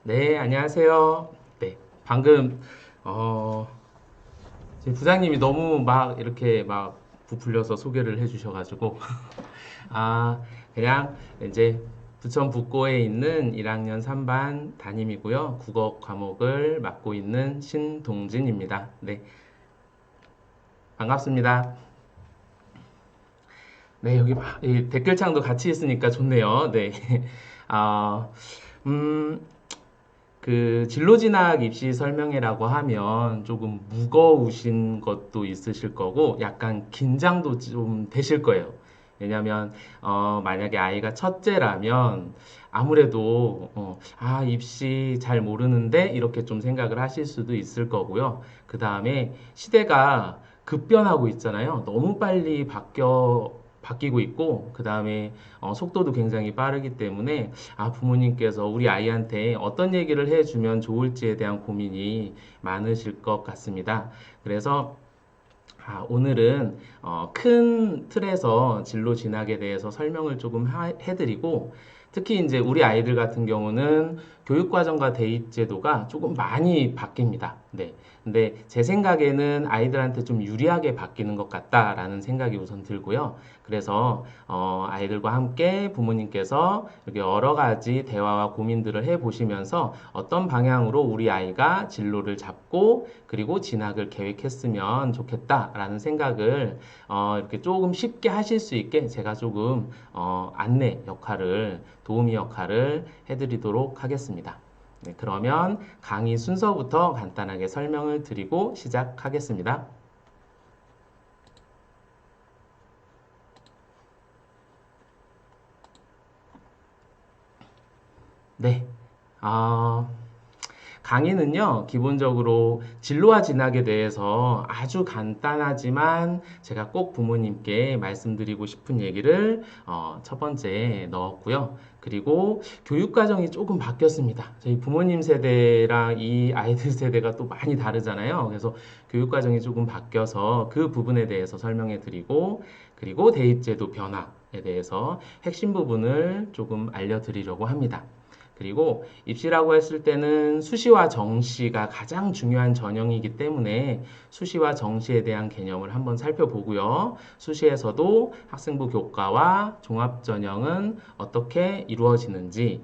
네, 안녕하세요. 네, 방금 어, 제 부장님이 너무 막 이렇게 막 부풀려서 소개를 해주셔가지고 아, 그냥 이제 부천 북구에 있는 1학년 3반 담임이고요. 국어 과목을 맡고 있는 신동진입니다. 네, 반갑습니다. 네, 여기 이 댓글창도 같이 있으니까 좋네요. 네, 아, 음, 그 진로진학 입시 설명회라고 하면 조금 무거우신 것도 있으실 거고 약간 긴장도 좀 되실 거예요. 왜냐면 만약에 아이가 첫째라면 아무래도 입시 잘 모르는데 이렇게 좀 생각을 하실 수도 있을 거고요. 그 다음에 시대가 급변하고 있잖아요. 너무 빨리 바뀌고 있고 그 다음에 속도도 굉장히 빠르기 때문에 부모님께서 우리 아이한테 어떤 얘기를 해주면 좋을지에 대한 고민이 많으실 것 같습니다. 그래서 오늘은 큰 틀에서 진로 진학에 대해서 설명을 조금 해드리고 특히 이제 우리 아이들 같은 경우는 교육과정과 대입제도가 조금 많이 바뀝니다. 네. 근데 제 생각에는 아이들한테 좀 유리하게 바뀌는 것 같다라는 생각이 우선 들고요. 그래서 아이들과 함께 부모님께서 이렇게 여러 가지 대화와 고민들을 해보시면서 어떤 방향으로 우리 아이가 진로를 잡고 그리고 진학을 계획했으면 좋겠다라는 생각을 이렇게 조금 쉽게 하실 수 있게 제가 조금 안내 역할을 도우미 역할을 해드리도록 하겠습니다. 네, 그러면 강의 순서부터 간단하게 설명을 드리고 시작하겠습니다. 네. 아, 강의는요, 기본적으로 진로와 진학에 대해서 아주 간단하지만 제가 꼭 부모님께 말씀드리고 싶은 얘기를 첫 번째 넣었고요. 그리고 교육과정이 조금 바뀌었습니다. 저희 부모님 세대랑 이 아이들 세대가 또 많이 다르잖아요. 그래서 교육과정이 조금 바뀌어서 그 부분에 대해서 설명해 드리고, 그리고 대입제도 변화에 대해서 핵심 부분을 조금 알려드리려고 합니다. 그리고 입시라고 했을 때는 수시와 정시가 가장 중요한 전형이기 때문에 수시와 정시에 대한 개념을 한번 살펴보고요. 수시에서도 학생부 교과와 종합전형은 어떻게 이루어지는지,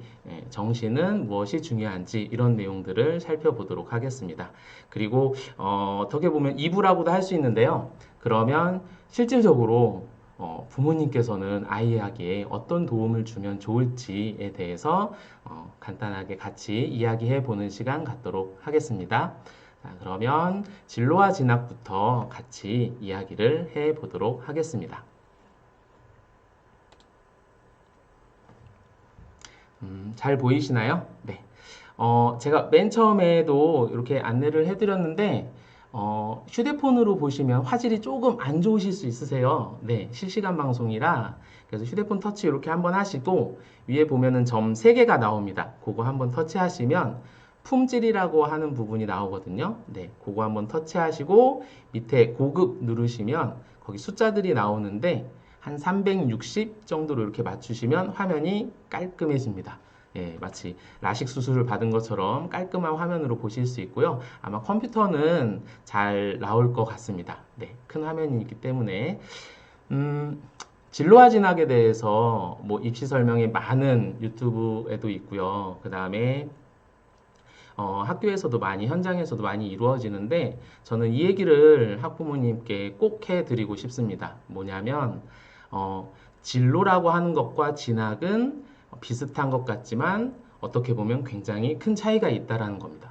정시는 무엇이 중요한지 이런 내용들을 살펴보도록 하겠습니다. 그리고 어떻게 보면 2부라고도 할 수 있는데요. 그러면 실질적으로 부모님께서는 아이에게 어떤 도움을 주면 좋을지에 대해서 간단하게 같이 이야기해 보는 시간 갖도록 하겠습니다. 자, 그러면 진로와 진학부터 같이 이야기를 해 보도록 하겠습니다. 잘 보이시나요? 네. 제가 맨 처음에도 이렇게 안내를 해드렸는데, 휴대폰으로 보시면 화질이 조금 안 좋으실 수 있으세요. 네, 실시간 방송이라. 그래서 휴대폰 터치 이렇게 한번 하시고, 위에 보면은 점 3개가 나옵니다. 그거 한번 터치하시면, 품질이라고 하는 부분이 나오거든요. 네, 그거 한번 터치하시고, 밑에 고급 누르시면, 거기 숫자들이 나오는데, 한 360 정도로 이렇게 맞추시면 화면이 깔끔해집니다. 예, 마치 라식 수술을 받은 것처럼 깔끔한 화면으로 보실 수 있고요. 아마 컴퓨터는 잘 나올 것 같습니다. 네, 큰 화면이 있기 때문에 음, 진로와 진학에 대해서 뭐 입시 설명이 많은 유튜브에도 있고요. 그 다음에 학교에서도 많이 현장에서도 많이 이루어지는데 저는 이 얘기를 학부모님께 꼭 해드리고 싶습니다. 뭐냐면 어, 진로라고 하는 것과 진학은 비슷한 것 같지만 어떻게 보면 굉장히 큰 차이가 있다라는 겁니다.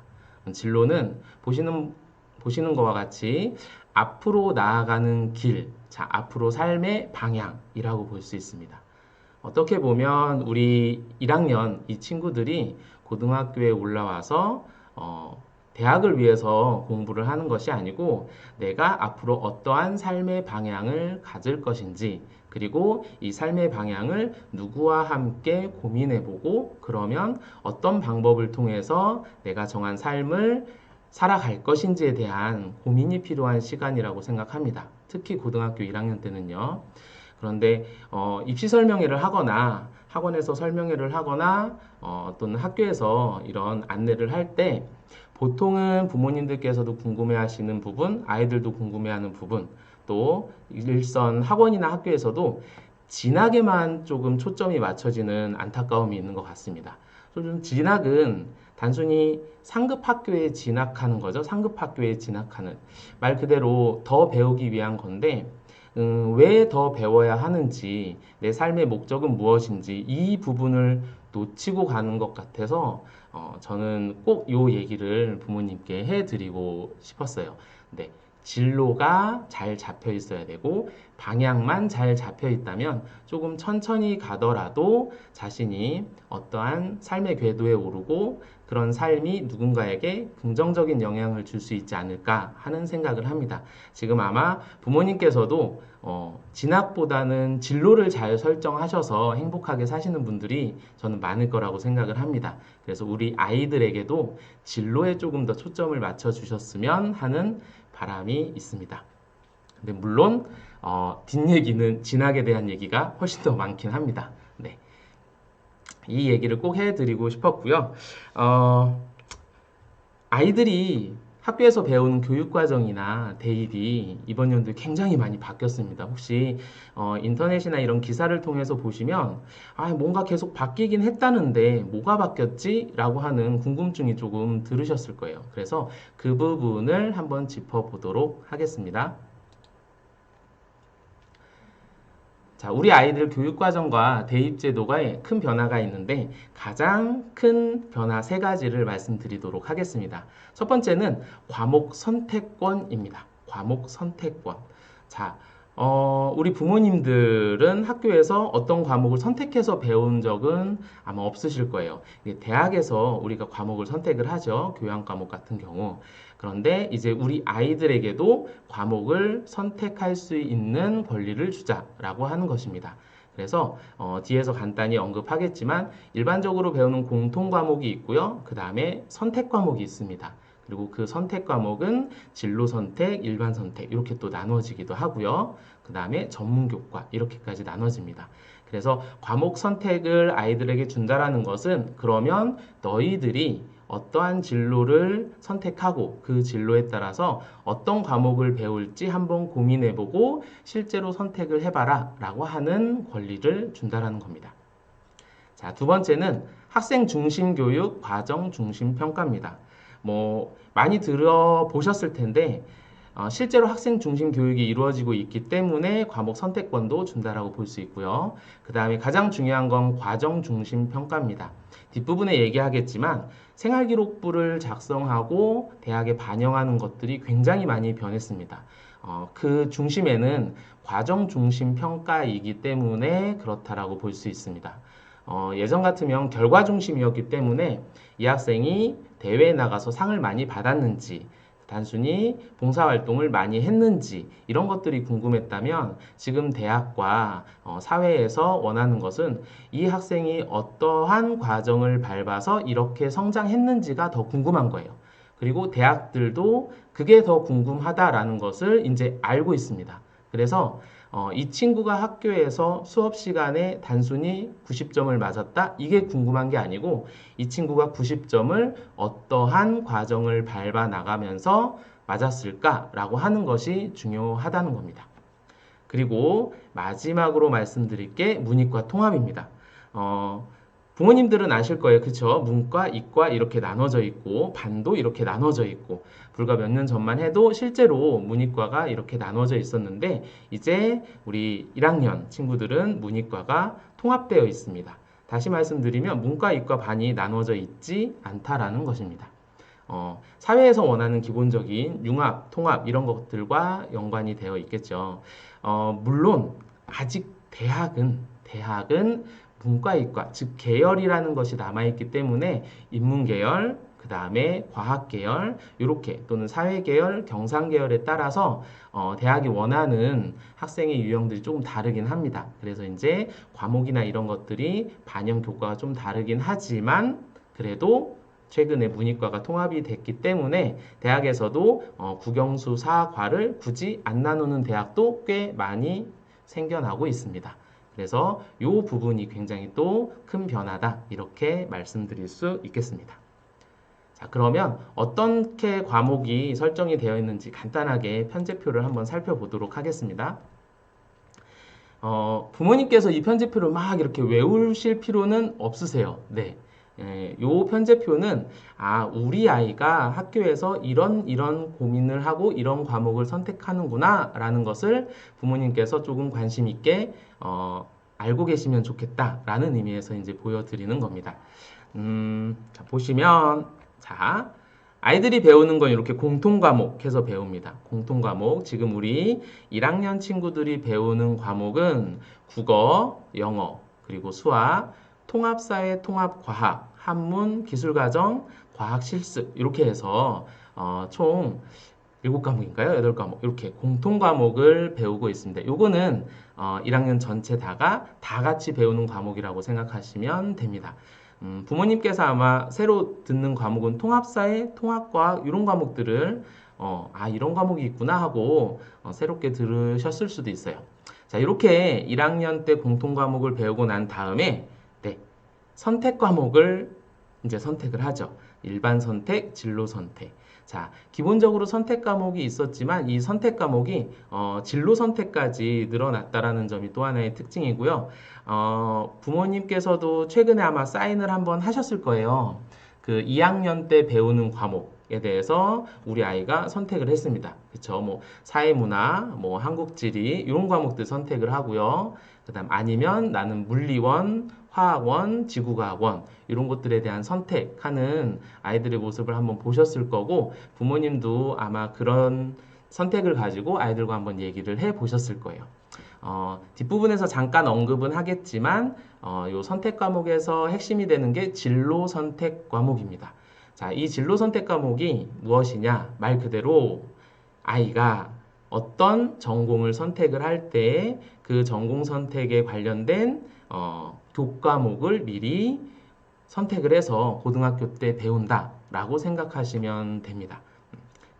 진로는 보시는 것과 같이 앞으로 나아가는 길, 자, 앞으로 삶의 방향이라고 볼 수 있습니다. 어떻게 보면 우리 1학년 이 친구들이 고등학교에 올라와서 대학을 위해서 공부를 하는 것이 아니고 내가 앞으로 어떠한 삶의 방향을 가질 것인지 그리고 이 삶의 방향을 누구와 함께 고민해보고 그러면 어떤 방법을 통해서 내가 정한 삶을 살아갈 것인지에 대한 고민이 필요한 시간이라고 생각합니다. 특히 고등학교 1학년 때는요. 그런데 입시 설명회를 하거나 학원에서 설명회를 하거나 또는 학교에서 이런 안내를 할 때 보통은 부모님들께서도 궁금해하시는 부분, 아이들도 궁금해하는 부분, 또 일선 학원이나 학교에서도 진학에만 조금 초점이 맞춰지는 안타까움이 있는 것 같습니다. 좀 진학은 단순히 상급 학교에 진학하는 거죠. 상급 학교에 진학하는 말 그대로 더 배우기 위한 건데 왜 더 배워야 하는지, 내 삶의 목적은 무엇인지 이 부분을 놓치고 가는 것 같아서 저는 꼭 이 얘기를 부모님께 해드리고 싶었어요. 네, 진로가 잘 잡혀 있어야 되고 방향만 잘 잡혀 있다면 조금 천천히 가더라도 자신이 어떠한 삶의 궤도에 오르고 그런 삶이 누군가에게 긍정적인 영향을 줄 수 있지 않을까 하는 생각을 합니다. 지금 아마 부모님께서도 진학보다는 진로를 잘 설정하셔서 행복하게 사시는 분들이 저는 많을 거라고 생각을 합니다. 그래서 우리 아이들에게도 진로에 조금 더 초점을 맞춰 주셨으면 하는 바람이 있습니다. 근데 물론 뒷얘기는 진학에 대한 얘기가 훨씬 더 많긴 합니다. 네, 이 얘기를 꼭 해드리고 싶었고요. 아이들이 학교에서 배우는 교육과정이나 대입이 이번 연도에 굉장히 많이 바뀌었습니다. 혹시 인터넷이나 이런 기사를 통해서 보시면 뭔가 계속 바뀌긴 했다는데 뭐가 바뀌었지? 라고 하는 궁금증이 조금 들으셨을 거예요. 그래서 그 부분을 한번 짚어보도록 하겠습니다. 자, 우리 아이들 교육과정과 대입제도가 큰 변화가 있는데 가장 큰 변화 세 가지를 말씀드리도록 하겠습니다. 첫 번째는 과목 선택권입니다. 과목 선택권. 자, 우리 부모님들은 학교에서 어떤 과목을 선택해서 배운 적은 아마 없으실 거예요. 대학에서 우리가 과목을 선택을 하죠. 교양 과목 같은 경우. 그런데 이제 우리 아이들에게도 과목을 선택할 수 있는 권리를 주자라고 하는 것입니다. 그래서 뒤에서 간단히 언급하겠지만 일반적으로 배우는 공통 과목이 있고요. 그 다음에 선택 과목이 있습니다. 그리고 그 선택 과목은 진로 선택, 일반 선택 이렇게 또 나눠지기도 하고요. 그 다음에 전문 교과 이렇게까지 나눠집니다. 그래서 과목 선택을 아이들에게 준다라는 것은 그러면 너희들이 어떠한 진로를 선택하고 그 진로에 따라서 어떤 과목을 배울지 한번 고민해보고 실제로 선택을 해봐라 라고 하는 권리를 준다라는 겁니다. 자, 두 번째는 학생 중심 교육, 과정 중심 평가입니다. 많이 들어보셨을 텐데 실제로 학생 중심 교육이 이루어지고 있기 때문에 과목 선택권도 준다라고 볼 수 있고요. 그 다음에 가장 중요한 건 과정 중심 평가입니다. 뒷부분에 얘기하겠지만 생활기록부를 작성하고 대학에 반영하는 것들이 굉장히 많이 변했습니다. 그 중심에는 과정 중심 평가이기 때문에 그렇다라고 볼 수 있습니다. 예전 같으면 결과 중심이었기 때문에 이 학생이 대회에 나가서 상을 많이 받았는지 단순히 봉사활동을 많이 했는지 이런 것들이 궁금했다면 지금 대학과 사회에서 원하는 것은 이 학생이 어떠한 과정을 밟아서 이렇게 성장했는지가 더 궁금한 거예요. 그리고 대학들도 그게 더 궁금하다라는 것을 이제 알고 있습니다. 그래서 이 친구가 학교에서 수업 시간에 단순히 90점을 맞았다? 이게 궁금한 게 아니고 이 친구가 90점을 어떠한 과정을 밟아 나가면서 맞았을까라고 하는 것이 중요하다는 겁니다. 그리고 마지막으로 말씀드릴 게 문이과 통합입니다. 부모님들은 아실 거예요. 그쵸? 문과, 이과 이렇게 나눠져 있고 반도 이렇게 나눠져 있고 불과 몇 년 전만 해도 실제로 문이과가 이렇게 나눠져 있었는데 이제 우리 1학년 친구들은 문이과가 통합되어 있습니다. 다시 말씀드리면 문과, 이과 반이 나눠져 있지 않다라는 것입니다. 사회에서 원하는 기본적인 융합, 통합 이런 것들과 연관이 되어 있겠죠. 물론 아직 대학은 문과, 이과, 즉 계열이라는 것이 남아있기 때문에 인문계열, 그 다음에 과학계열, 이렇게 또는 사회계열, 경상계열에 따라서 대학이 원하는 학생의 유형들이 조금 다르긴 합니다. 그래서 이제 과목이나 이런 것들이 반영 교과가 좀 다르긴 하지만 그래도 최근에 문이과가 통합이 됐기 때문에 대학에서도 국영수 사과를 굳이 안 나누는 대학도 꽤 많이 생겨나고 있습니다. 그래서 이 부분이 굉장히 또 큰 변화다. 이렇게 말씀드릴 수 있겠습니다. 자, 그러면 어떻게 과목이 설정이 되어 있는지 간단하게 편제표를 한번 살펴보도록 하겠습니다. 부모님께서 이 편제표를 막 이렇게 외우실 필요는 없으세요. 네. 요 편제표는 우리 아이가 학교에서 이런 고민을 하고 이런 과목을 선택하는구나 라는 것을 부모님께서 조금 관심 있게 알고 계시면 좋겠다라는 의미에서 이제 보여드리는 겁니다. 자, 보시면 자, 아이들이 배우는 건 이렇게 공통과목 해서 배웁니다. 공통과목. 지금 우리 1학년 친구들이 배우는 과목은 국어, 영어, 그리고 수학, 통합사회, 통합과학, 한문, 기술과정, 과학실습 이렇게 해서 총 7과목인가요? 8과목 이렇게 공통과목을 배우고 있습니다. 요거는 1학년 전체 다 같이 배우는 과목이라고 생각하시면 됩니다. 부모님께서 아마 새로 듣는 과목은 통합사회, 통합과학 이런 과목들을 이런 과목이 있구나 하고 새롭게 들으셨을 수도 있어요. 자, 이렇게 1학년 때 공통 과목을 배우고 난 다음에 네, 선택 과목을 이제 선택을 하죠. 일반 선택, 진로 선택. 자, 기본적으로 선택 과목이 있었지만 이 선택 과목이 진로 선택까지 늘어났다라는 점이 또 하나의 특징이고요. 부모님께서도 최근에 아마 사인을 한번 하셨을 거예요. 그 2학년 때 배우는 과목에 대해서 우리 아이가 선택을 했습니다. 그쵸? 뭐 사회문화, 뭐 한국지리 이런 과목들 선택을 하고요. 그다음 아니면 나는 물리원, 화학원, 지구과학원 이런 것들에 대한 선택하는 아이들의 모습을 한번 보셨을 거고 부모님도 아마 그런 선택을 가지고 아이들과 한번 얘기를 해 보셨을 거예요. 뒷부분에서 잠깐 언급은 하겠지만 요 선택 과목에서 핵심이 되는 게 진로 선택 과목입니다. 자, 이 진로 선택 과목이 무엇이냐? 말 그대로 아이가 어떤 전공을 선택을 할 때 그 전공 선택에 관련된 교과목을 미리 선택을 해서 고등학교 때 배운다라고 생각하시면 됩니다.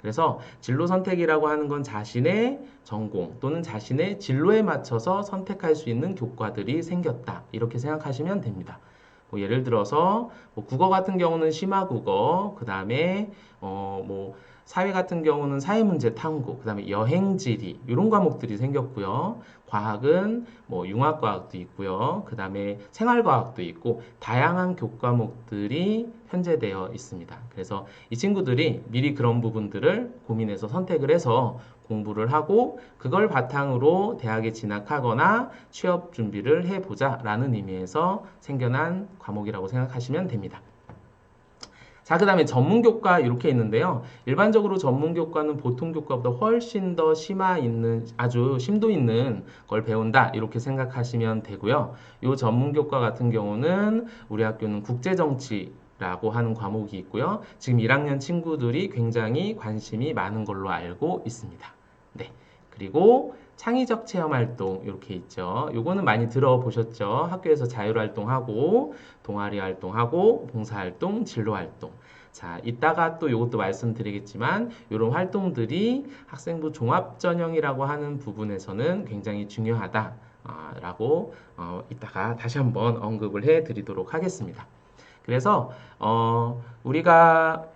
그래서 진로 선택이라고 하는 건 자신의 전공 또는 자신의 진로에 맞춰서 선택할 수 있는 교과들이 생겼다. 이렇게 생각하시면 됩니다. 뭐 예를 들어서 뭐 국어 같은 경우는 심화국어, 그 다음에 뭐 사회 같은 경우는 사회문제 탐구, 그 다음에 여행지리 이런 과목들이 생겼고요. 과학은 뭐 융합과학도 있고요. 그 다음에 생활과학도 있고 다양한 교과목들이 편제되어 있습니다. 그래서 이 친구들이 미리 그런 부분들을 고민해서 선택을 해서 공부를 하고 그걸 바탕으로 대학에 진학하거나 취업 준비를 해보자 라는 의미에서 생겨난 과목이라고 생각하시면 됩니다. 자, 그 다음에 전문교과 이렇게 있는데요. 일반적으로 전문교과는 보통 교과보다 훨씬 더 아주 심도 있는 걸 배운다. 이렇게 생각하시면 되고요. 이 전문교과 같은 경우는 우리 학교는 국제정치라고 하는 과목이 있고요. 지금 1학년 친구들이 굉장히 관심이 많은 걸로 알고 있습니다. 네. 그리고 창의적 체험활동 이렇게 있죠. 요거는 많이 들어보셨죠? 학교에서 자율활동하고 동아리 활동하고 봉사활동, 진로활동. 자, 이따가 또 이것도 말씀드리겠지만 이런 활동들이 학생부 종합전형이라고 하는 부분에서는 굉장히 중요하다라고 이따가 다시 한번 언급을 해드리도록 하겠습니다. 그래서 우리가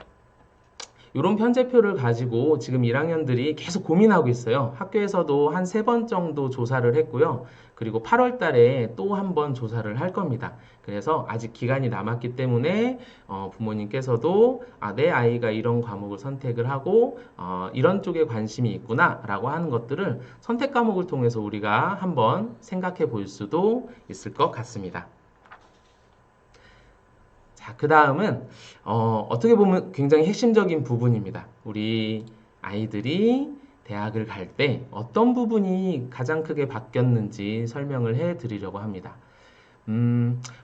이런 편제표를 가지고 지금 1학년들이 계속 고민하고 있어요. 학교에서도 한 3번 정도 조사를 했고요. 그리고 8월 달에 또 한 번 조사를 할 겁니다. 그래서 아직 기간이 남았기 때문에 부모님께서도 내 아이가 이런 과목을 선택을 하고 이런 쪽에 관심이 있구나 라고 하는 것들을 선택 과목을 통해서 우리가 한번 생각해 볼 수도 있을 것 같습니다. 자, 그 다음은 어떻게 보면 굉장히 핵심적인 부분입니다. 우리 아이들이 대학을 갈 때 어떤 부분이 가장 크게 바뀌었는지 설명을 해 드리려고 합니다.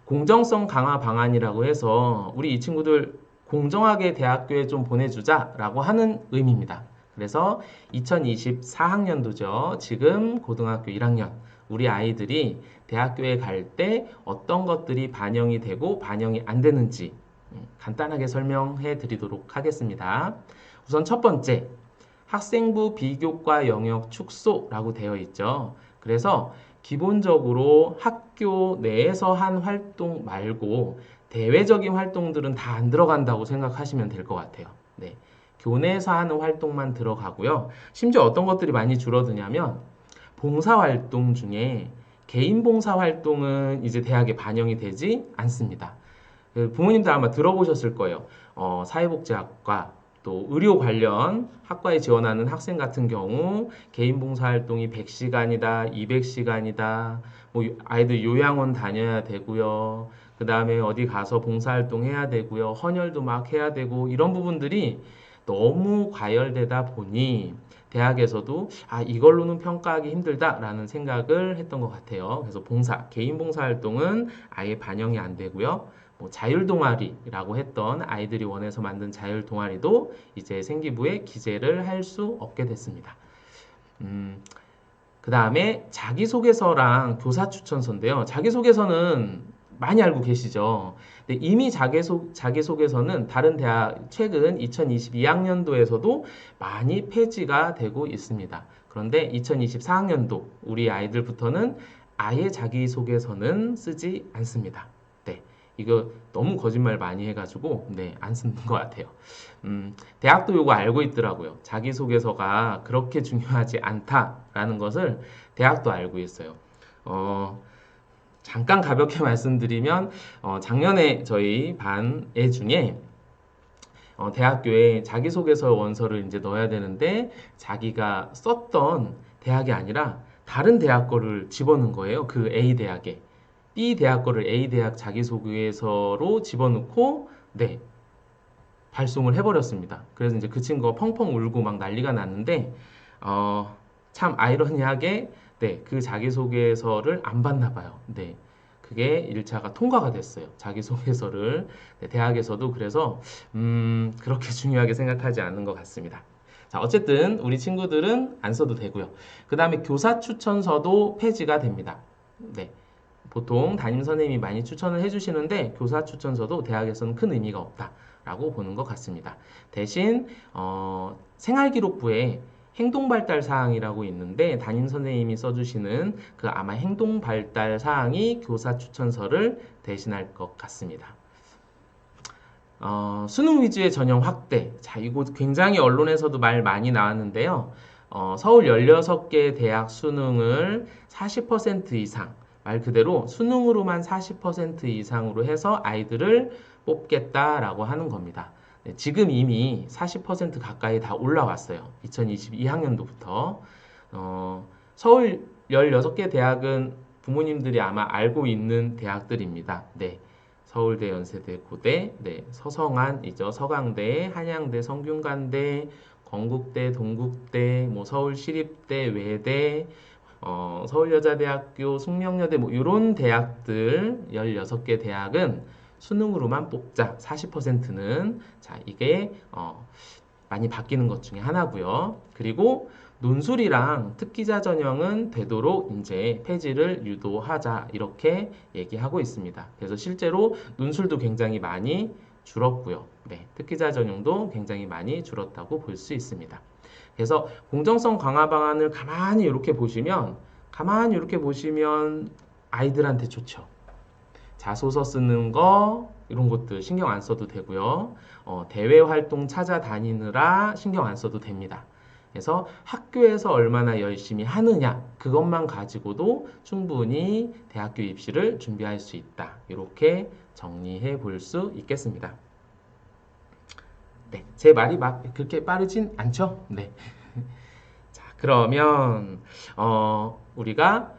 공정성 강화 방안이라고 해서 우리 이 친구들 공정하게 대학교에 좀 보내주자라고 하는 의미입니다. 그래서 2024학년도죠. 지금 고등학교 1학년 우리 아이들이 대학교에 갈 때 어떤 것들이 반영이 되고 반영이 안 되는지 간단하게 설명해 드리도록 하겠습니다. 우선 첫 번째, 학생부 비교과 영역 축소라고 되어 있죠. 그래서 기본적으로 학교 내에서 한 활동 말고 대외적인 활동들은 다 안 들어간다고 생각하시면 될 것 같아요. 네. 교내에서 하는 활동만 들어가고요. 심지어 어떤 것들이 많이 줄어드냐면 봉사활동 중에 개인 봉사활동은 이제 대학에 반영이 되지 않습니다. 부모님들 아마 들어보셨을 거예요. 사회복지학과 또 의료 관련 학과에 지원하는 학생 같은 경우 개인 봉사활동이 100시간이다, 200시간이다, 뭐 아이들 요양원 다녀야 되고요. 그 다음에 어디 가서 봉사활동 해야 되고요. 헌혈도 막 해야 되고 이런 부분들이 너무 과열되다 보니 대학에서도 이걸로는 평가하기 힘들다라는 생각을 했던 것 같아요. 그래서 개인 봉사활동은 아예 반영이 안 되고요. 뭐 자율 동아리라고 했던 아이들이 원해서 만든 자율 동아리도 이제 생기부에 기재를 할 수 없게 됐습니다. 그 다음에 자기소개서랑 교사 추천서인데요. 자기소개서는 많이 알고 계시죠? 근데 이미 자기소개서는 다른 대학 최근 2022학년도에서도 많이 폐지가 되고 있습니다. 그런데 2024학년도 우리 아이들부터는 아예 자기소개서는 쓰지 않습니다. 네. 이거 너무 거짓말 많이 해가지고 안 쓰는 것 같아요. 대학도 이거 알고 있더라고요. 자기소개서가 그렇게 중요하지 않다라는 것을 대학도 알고 있어요. 잠깐 가볍게 말씀드리면 작년에 저희 반 애 중에 대학교에 자기소개서 원서를 이제 넣어야 되는데 자기가 썼던 대학이 아니라 다른 대학 거를 집어넣은 거예요. 그 A 대학에. B 대학 거를 A 대학 자기소개서로 집어넣고 발송을 해버렸습니다. 그래서 이제 그 친구가 펑펑 울고 막 난리가 났는데 참 아이러니하게 그 자기소개서를 안 받나 봐요. 그게 1차가 통과가 됐어요. 자기소개서를. 대학에서도 그래서 그렇게 중요하게 생각하지 않는 것 같습니다. 자, 어쨌든 우리 친구들은 안 써도 되고요. 그 다음에 교사 추천서도 폐지가 됩니다. 보통 담임 선생님이 많이 추천을 해주시는데 교사 추천서도 대학에서는 큰 의미가 없다라고 보는 것 같습니다. 대신 생활기록부에 행동발달 사항이라고 있는데 담임 선생님이 써주시는 그 아마 행동발달 사항이 교사 추천서를 대신할 것 같습니다. 수능 위주의 전형 확대. 자, 이거 굉장히 언론에서도 말 많이 나왔는데요. 서울 16개 대학 수능을 40% 이상, 말 그대로 수능으로만 40% 이상으로 해서 아이들을 뽑겠다라고 하는 겁니다. 지금 이미 40% 가까이 다 올라왔어요. 2022학년도부터. 서울 16개 대학은 부모님들이 아마 알고 있는 대학들입니다. 서울대, 연세대, 고대, 서성한이죠. 서강대, 한양대, 성균관대, 건국대, 동국대, 뭐 서울시립대, 외대, 서울여자대학교, 숙명여대 뭐 이런 대학들 16개 대학은 수능으로만 뽑자. 40%는 자, 이게 많이 바뀌는 것 중에 하나고요. 그리고 논술이랑 특기자 전형은 되도록 이제 폐지를 유도하자 이렇게 얘기하고 있습니다. 그래서 실제로 논술도 굉장히 많이 줄었고요. 특기자 전형도 굉장히 많이 줄었다고 볼 수 있습니다. 그래서 공정성 강화 방안을 가만히 이렇게 보시면 아이들한테 좋죠. 자소서 쓰는 거 이런 것들 신경 안 써도 되고요. 대외 활동 찾아다니느라 신경 안 써도 됩니다. 그래서 학교에서 얼마나 열심히 하느냐 그것만 가지고도 충분히 대학교 입시를 준비할 수 있다. 이렇게 정리해 볼 수 있겠습니다. 제 말이 막 그렇게 빠르진 않죠? 자, 그러면 우리가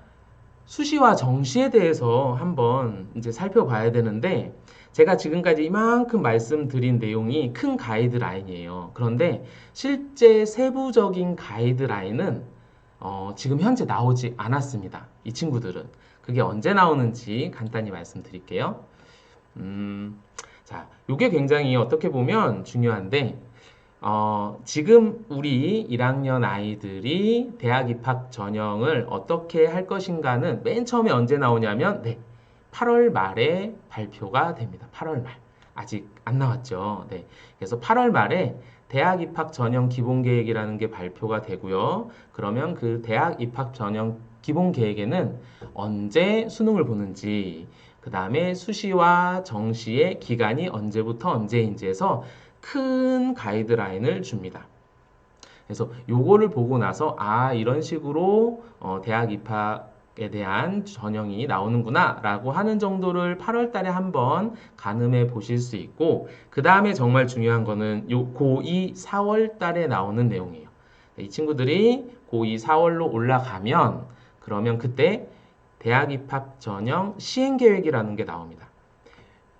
수시와 정시에 대해서 한번 이제 살펴봐야 되는데 제가 지금까지 이만큼 말씀드린 내용이 큰 가이드라인이에요. 그런데 실제 세부적인 가이드라인은 지금 현재 나오지 않았습니다. 이 친구들은. 그게 언제 나오는지 간단히 말씀드릴게요. 자, 이게 굉장히 어떻게 보면 중요한데 지금 우리 1학년 아이들이 대학 입학 전형을 어떻게 할 것인가는 맨 처음에 언제 나오냐면 8월 말에 발표가 됩니다. 8월 말. 아직 안 나왔죠. 네. 그래서 8월 말에 대학 입학 전형 기본 계획이라는 게 발표가 되고요. 그러면 그 대학 입학 전형 기본 계획에는 언제 수능을 보는지, 그 다음에 수시와 정시의 기간이 언제부터 언제인지 해서 큰 가이드라인을 줍니다. 그래서 요거를 보고 나서 이런 식으로 대학 입학에 대한 전형이 나오는구나 라고 하는 정도를 8월 달에 한번 가늠해 보실 수 있고, 그 다음에 정말 중요한 거는 요 고2 4월 달에 나오는 내용이에요. 이 친구들이 고2 4월로 올라가면 그러면 그때 대학 입학 전형 시행 계획이라는 게 나옵니다.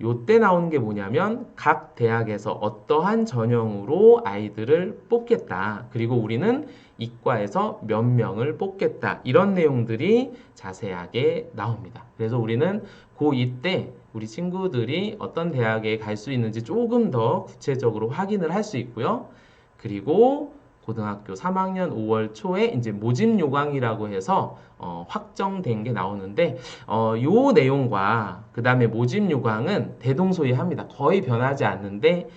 요때 나오는 게 뭐냐면 각 대학에서 어떠한 전형으로 아이들을 뽑겠다. 그리고 우리는 이과에서 몇 명을 뽑겠다. 이런 내용들이 자세하게 나옵니다. 그래서 우리는 고2 때 우리 친구들이 어떤 대학에 갈 수 있는지 조금 더 구체적으로 확인을 할 수 있고요. 그리고 고등학교 3학년 5월 초에 이제 모집 요강이라고 해서 확정된 게 나오는데 요 내용과 그 다음에 모집 요강은 대동소이합니다. 거의 변하지 않는데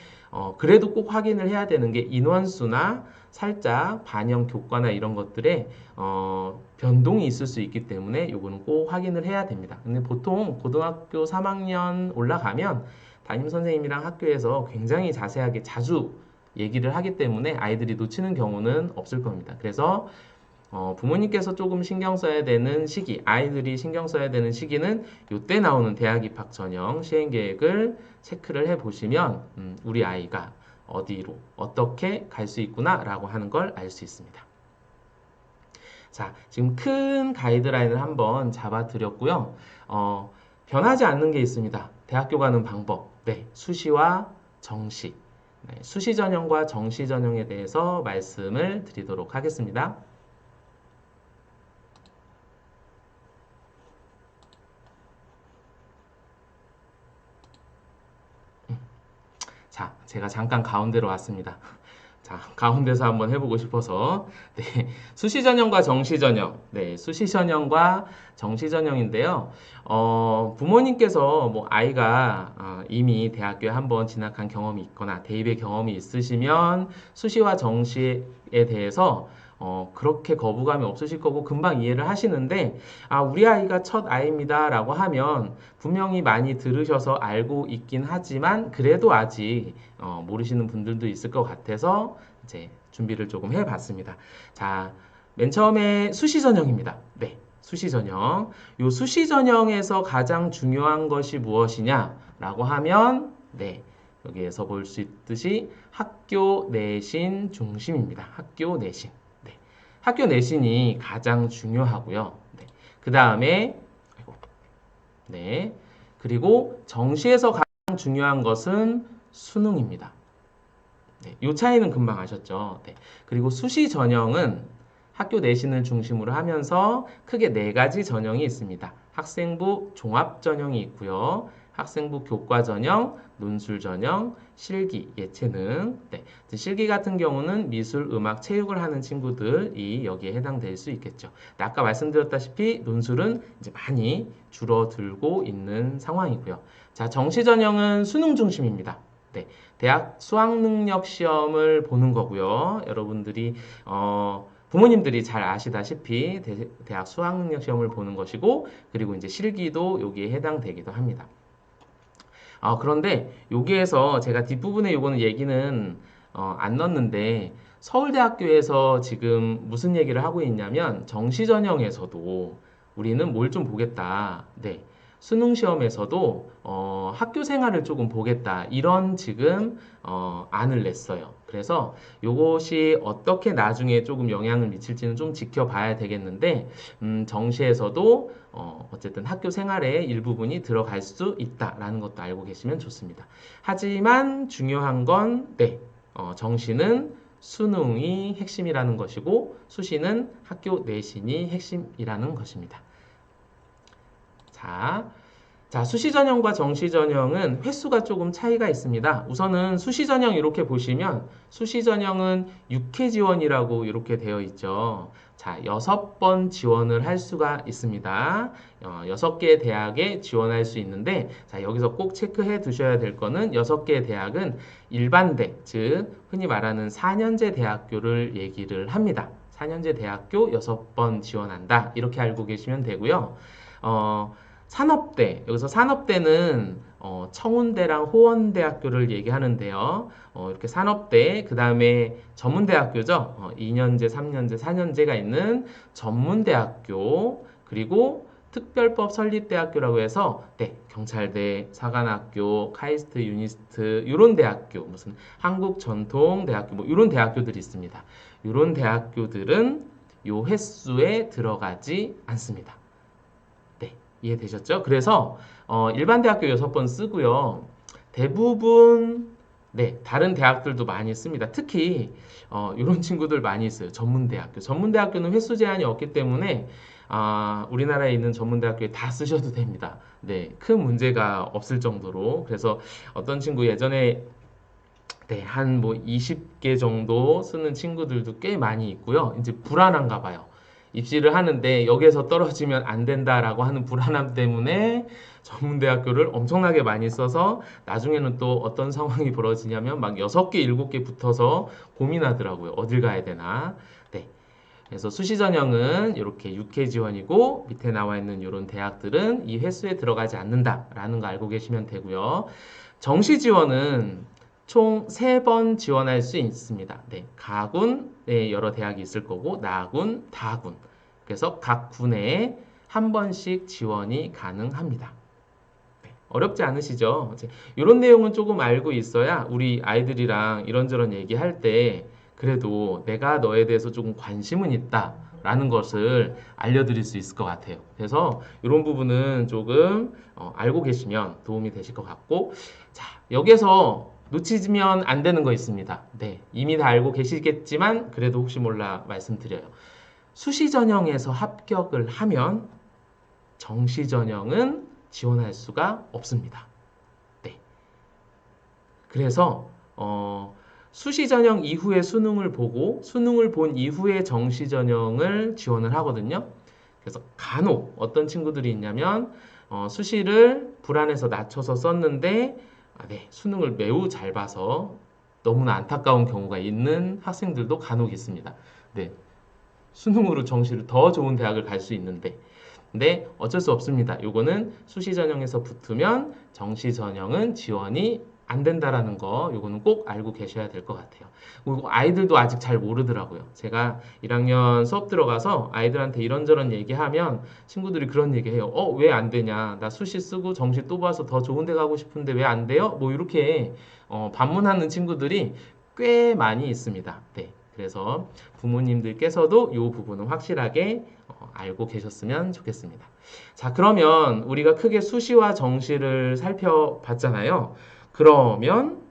그래도 꼭 확인을 해야 되는 게 인원수나 살짝 반영 교과나 이런 것들에 변동이 있을 수 있기 때문에 요거는 꼭 확인을 해야 됩니다. 근데 보통 고등학교 3학년 올라가면 담임 선생님이랑 학교에서 굉장히 자세하게 자주 얘기를 하기 때문에 아이들이 놓치는 경우는 없을 겁니다. 그래서 부모님께서 조금 신경 써야 되는 시기, 아이들이 신경 써야 되는 시기는 이때 나오는 대학 입학 전형 시행 계획을 체크를 해 보시면 우리 아이가 어디로 어떻게 갈 수 있구나라고 하는 걸 알 수 있습니다. 자, 지금 큰 가이드라인을 한번 잡아 드렸고요. 변하지 않는 게 있습니다. 대학교 가는 방법. 네, 수시와 정시. 네, 수시 전형과 정시 전형에 대해서 말씀을 드리도록 하겠습니다. 자, 제가 잠깐 가운데로 왔습니다. 자, 가운데서 한번 해보고 싶어서. 네, 수시 전형과 정시 전형. 네, 수시 전형과 정시 전형인데요. 부모님께서 뭐 아이가 이미 대학교에 한번 진학한 경험이 있거나 대입의 경험이 있으시면 수시와 정시에 대해서 그렇게 거부감이 없으실 거고 금방 이해를 하시는데, 우리 아이가 첫 아이입니다라고 하면 분명히 많이 들으셔서 알고 있긴 하지만 그래도 아직 모르시는 분들도 있을 것 같아서 이제 준비를 조금 해봤습니다. 자, 맨 처음에 수시 전형입니다. 네, 수시 전형. 요 수시 전형에서 가장 중요한 것이 무엇이냐라고 하면, 네, 여기에서 볼 수 있듯이 학교 내신 중심입니다. 학교 내신. 네, 학교 내신이 가장 중요하고요. 네, 그 다음에 네, 그리고 정시에서 가장 중요한 것은 수능입니다. 네, 이 차이는 금방 아셨죠? 네, 그리고 수시 전형은 학교 내신을 중심으로 하면서 크게 네 가지 전형이 있습니다. 학생부 종합 전형이 있고요. 학생부 교과 전형, 논술 전형, 실기, 예체능. 네, 실기 같은 경우는 미술, 음악, 체육을 하는 친구들이 여기에 해당될 수 있겠죠. 네, 아까 말씀드렸다시피 논술은 이제 많이 줄어들고 있는 상황이고요. 자, 정시 전형은 수능 중심입니다. 네, 대학 수학능력 시험을 보는 거고요. 여러분들이 부모님들이 잘 아시다시피 대학 수학능력 시험을 보는 것이고, 그리고 이제 실기도 여기에 해당되기도 합니다. 그런데 여기에서 제가 뒷부분에 요거는 얘기는 안 넣었는데, 서울대학교에서 지금 무슨 얘기를 하고 있냐면 정시 전형에서도 우리는 뭘 좀 보겠다. 네. 수능 시험에서도 학교 생활을 조금 보겠다. 이런 지금 안을 냈어요. 그래서 요것이 어떻게 나중에 조금 영향을 미칠지는 좀 지켜봐야 되겠는데, 정시에서도 어쨌든 학교 생활의 일부분이 들어갈 수 있다라는 것도 알고 계시면 좋습니다. 하지만 중요한 건, 네, 정시는 수능이 핵심이라는 것이고, 수시는 학교 내신이 핵심이라는 것입니다. 자, 수시 전형과 정시 전형은 횟수가 조금 차이가 있습니다. 우선은 수시 전형 이렇게 보시면 수시 전형은 6회 지원이라고 이렇게 되어 있죠. 자, 6번 지원을 할 수가 있습니다. 6개의 대학에 지원할 수 있는데, 자, 여기서 꼭 체크해 두셔야 될 거는 6개의 대학은 일반대, 즉, 흔히 말하는 4년제 대학교를 얘기를 합니다. 4년제 대학교 6번 지원한다. 이렇게 알고 계시면 되고요. 산업대, 여기서 산업대는 청운대랑 호원대학교를 얘기하는데요. 이렇게 산업대, 그 다음에 전문대학교죠. 2년제, 3년제, 4년제가 있는 전문대학교, 그리고 특별법 설립대학교라고 해서 네, 경찰대, 사관학교, 카이스트, 유니스트 이런 대학교, 무슨 한국전통대학교 뭐 이런 대학교들이 있습니다. 이런 대학교들은 요 횟수에 들어가지 않습니다. 네, 이해되셨죠? 그래서 일반 대학교 6번 쓰고요. 대부분 네, 다른 대학들도 많이 씁니다. 특히 이런 친구들 많이 있어요. 전문대학교. 전문대학교는 횟수 제한이 없기 때문에 우리나라에 있는 전문대학교에 다 쓰셔도 됩니다. 네, 큰 문제가 없을 정도로. 그래서 어떤 친구 예전에 네, 한 뭐 20개 정도 쓰는 친구들도 꽤 많이 있고요. 이제 불안한가 봐요. 입시를 하는데 여기에서 떨어지면 안 된다라고 하는 불안함 때문에 전문대학교를 엄청나게 많이 써서 나중에는 또 어떤 상황이 벌어지냐면 막 6개, 7개 붙어서 고민하더라고요. 어딜 가야 되나. 네. 그래서 수시 전형은 이렇게 6회 지원이고 밑에 나와 있는 이런 대학들은 이 횟수에 들어가지 않는다라는 거 알고 계시면 되고요. 정시 지원은 총 3번 지원할 수 있습니다. 네, 가군, 네, 여러 대학이 있을 거고, 나군, 다군. 그래서 각 군에 한 번씩 지원이 가능합니다. 네, 어렵지 않으시죠? 이런 내용은 조금 알고 있어야 우리 아이들이랑 이런저런 얘기할 때 그래도 내가 너에 대해서 조금 관심은 있다. 라는 것을 알려드릴 수 있을 것 같아요. 그래서 이런 부분은 조금 알고 계시면 도움이 되실 것 같고, 자, 여기에서 놓치면 안 되는 거 있습니다. 네, 이미 다 알고 계시겠지만 그래도 혹시 몰라 말씀드려요. 수시 전형에서 합격을 하면 정시 전형은 지원할 수가 없습니다. 네. 그래서 수시 전형 이후에 수능을 보고 수능을 본 이후에 정시 전형을 지원을 하거든요. 그래서 간혹 어떤 친구들이 있냐면 수시를 불안해서 낮춰서 썼는데 네, 수능을 매우 잘 봐서 너무나 안타까운 경우가 있는 학생들도 간혹 있습니다. 네, 수능으로 정시를 더 좋은 대학을 갈 수 있는데 근데 어쩔 수 없습니다. 요거는 수시 전형에서 붙으면 정시 전형은 지원이 안 된다라는 거 요거는 꼭 알고 계셔야 될 것 같아요. 그리고 아이들도 아직 잘 모르더라고요. 제가 1학년 수업 들어가서 아이들한테 이런저런 얘기하면 친구들이 그런 얘기해요. 왜 안 되냐? 나 수시 쓰고 정시 또 봐서 더 좋은 데 가고 싶은데 왜 안 돼요? 뭐 이렇게 반문하는 친구들이 꽤 많이 있습니다. 네. 그래서 부모님들께서도 이 부분은 확실하게 알고 계셨으면 좋겠습니다. 자, 그러면 우리가 크게 수시와 정시를 살펴봤잖아요. 그러면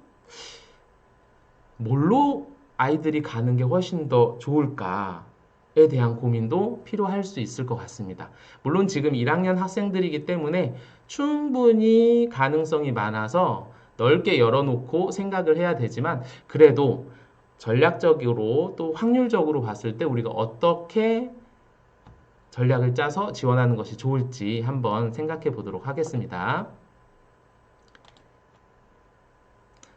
뭘로 아이들이 가는 게 훨씬 더 좋을까에 대한 고민도 필요할 수 있을 것 같습니다. 물론 지금 1학년 학생들이기 때문에 충분히 가능성이 많아서 넓게 열어놓고 생각을 해야 되지만 그래도 전략적으로 또 확률적으로 봤을 때 우리가 어떻게 전략을 짜서 지원하는 것이 좋을지 한번 생각해 보도록 하겠습니다.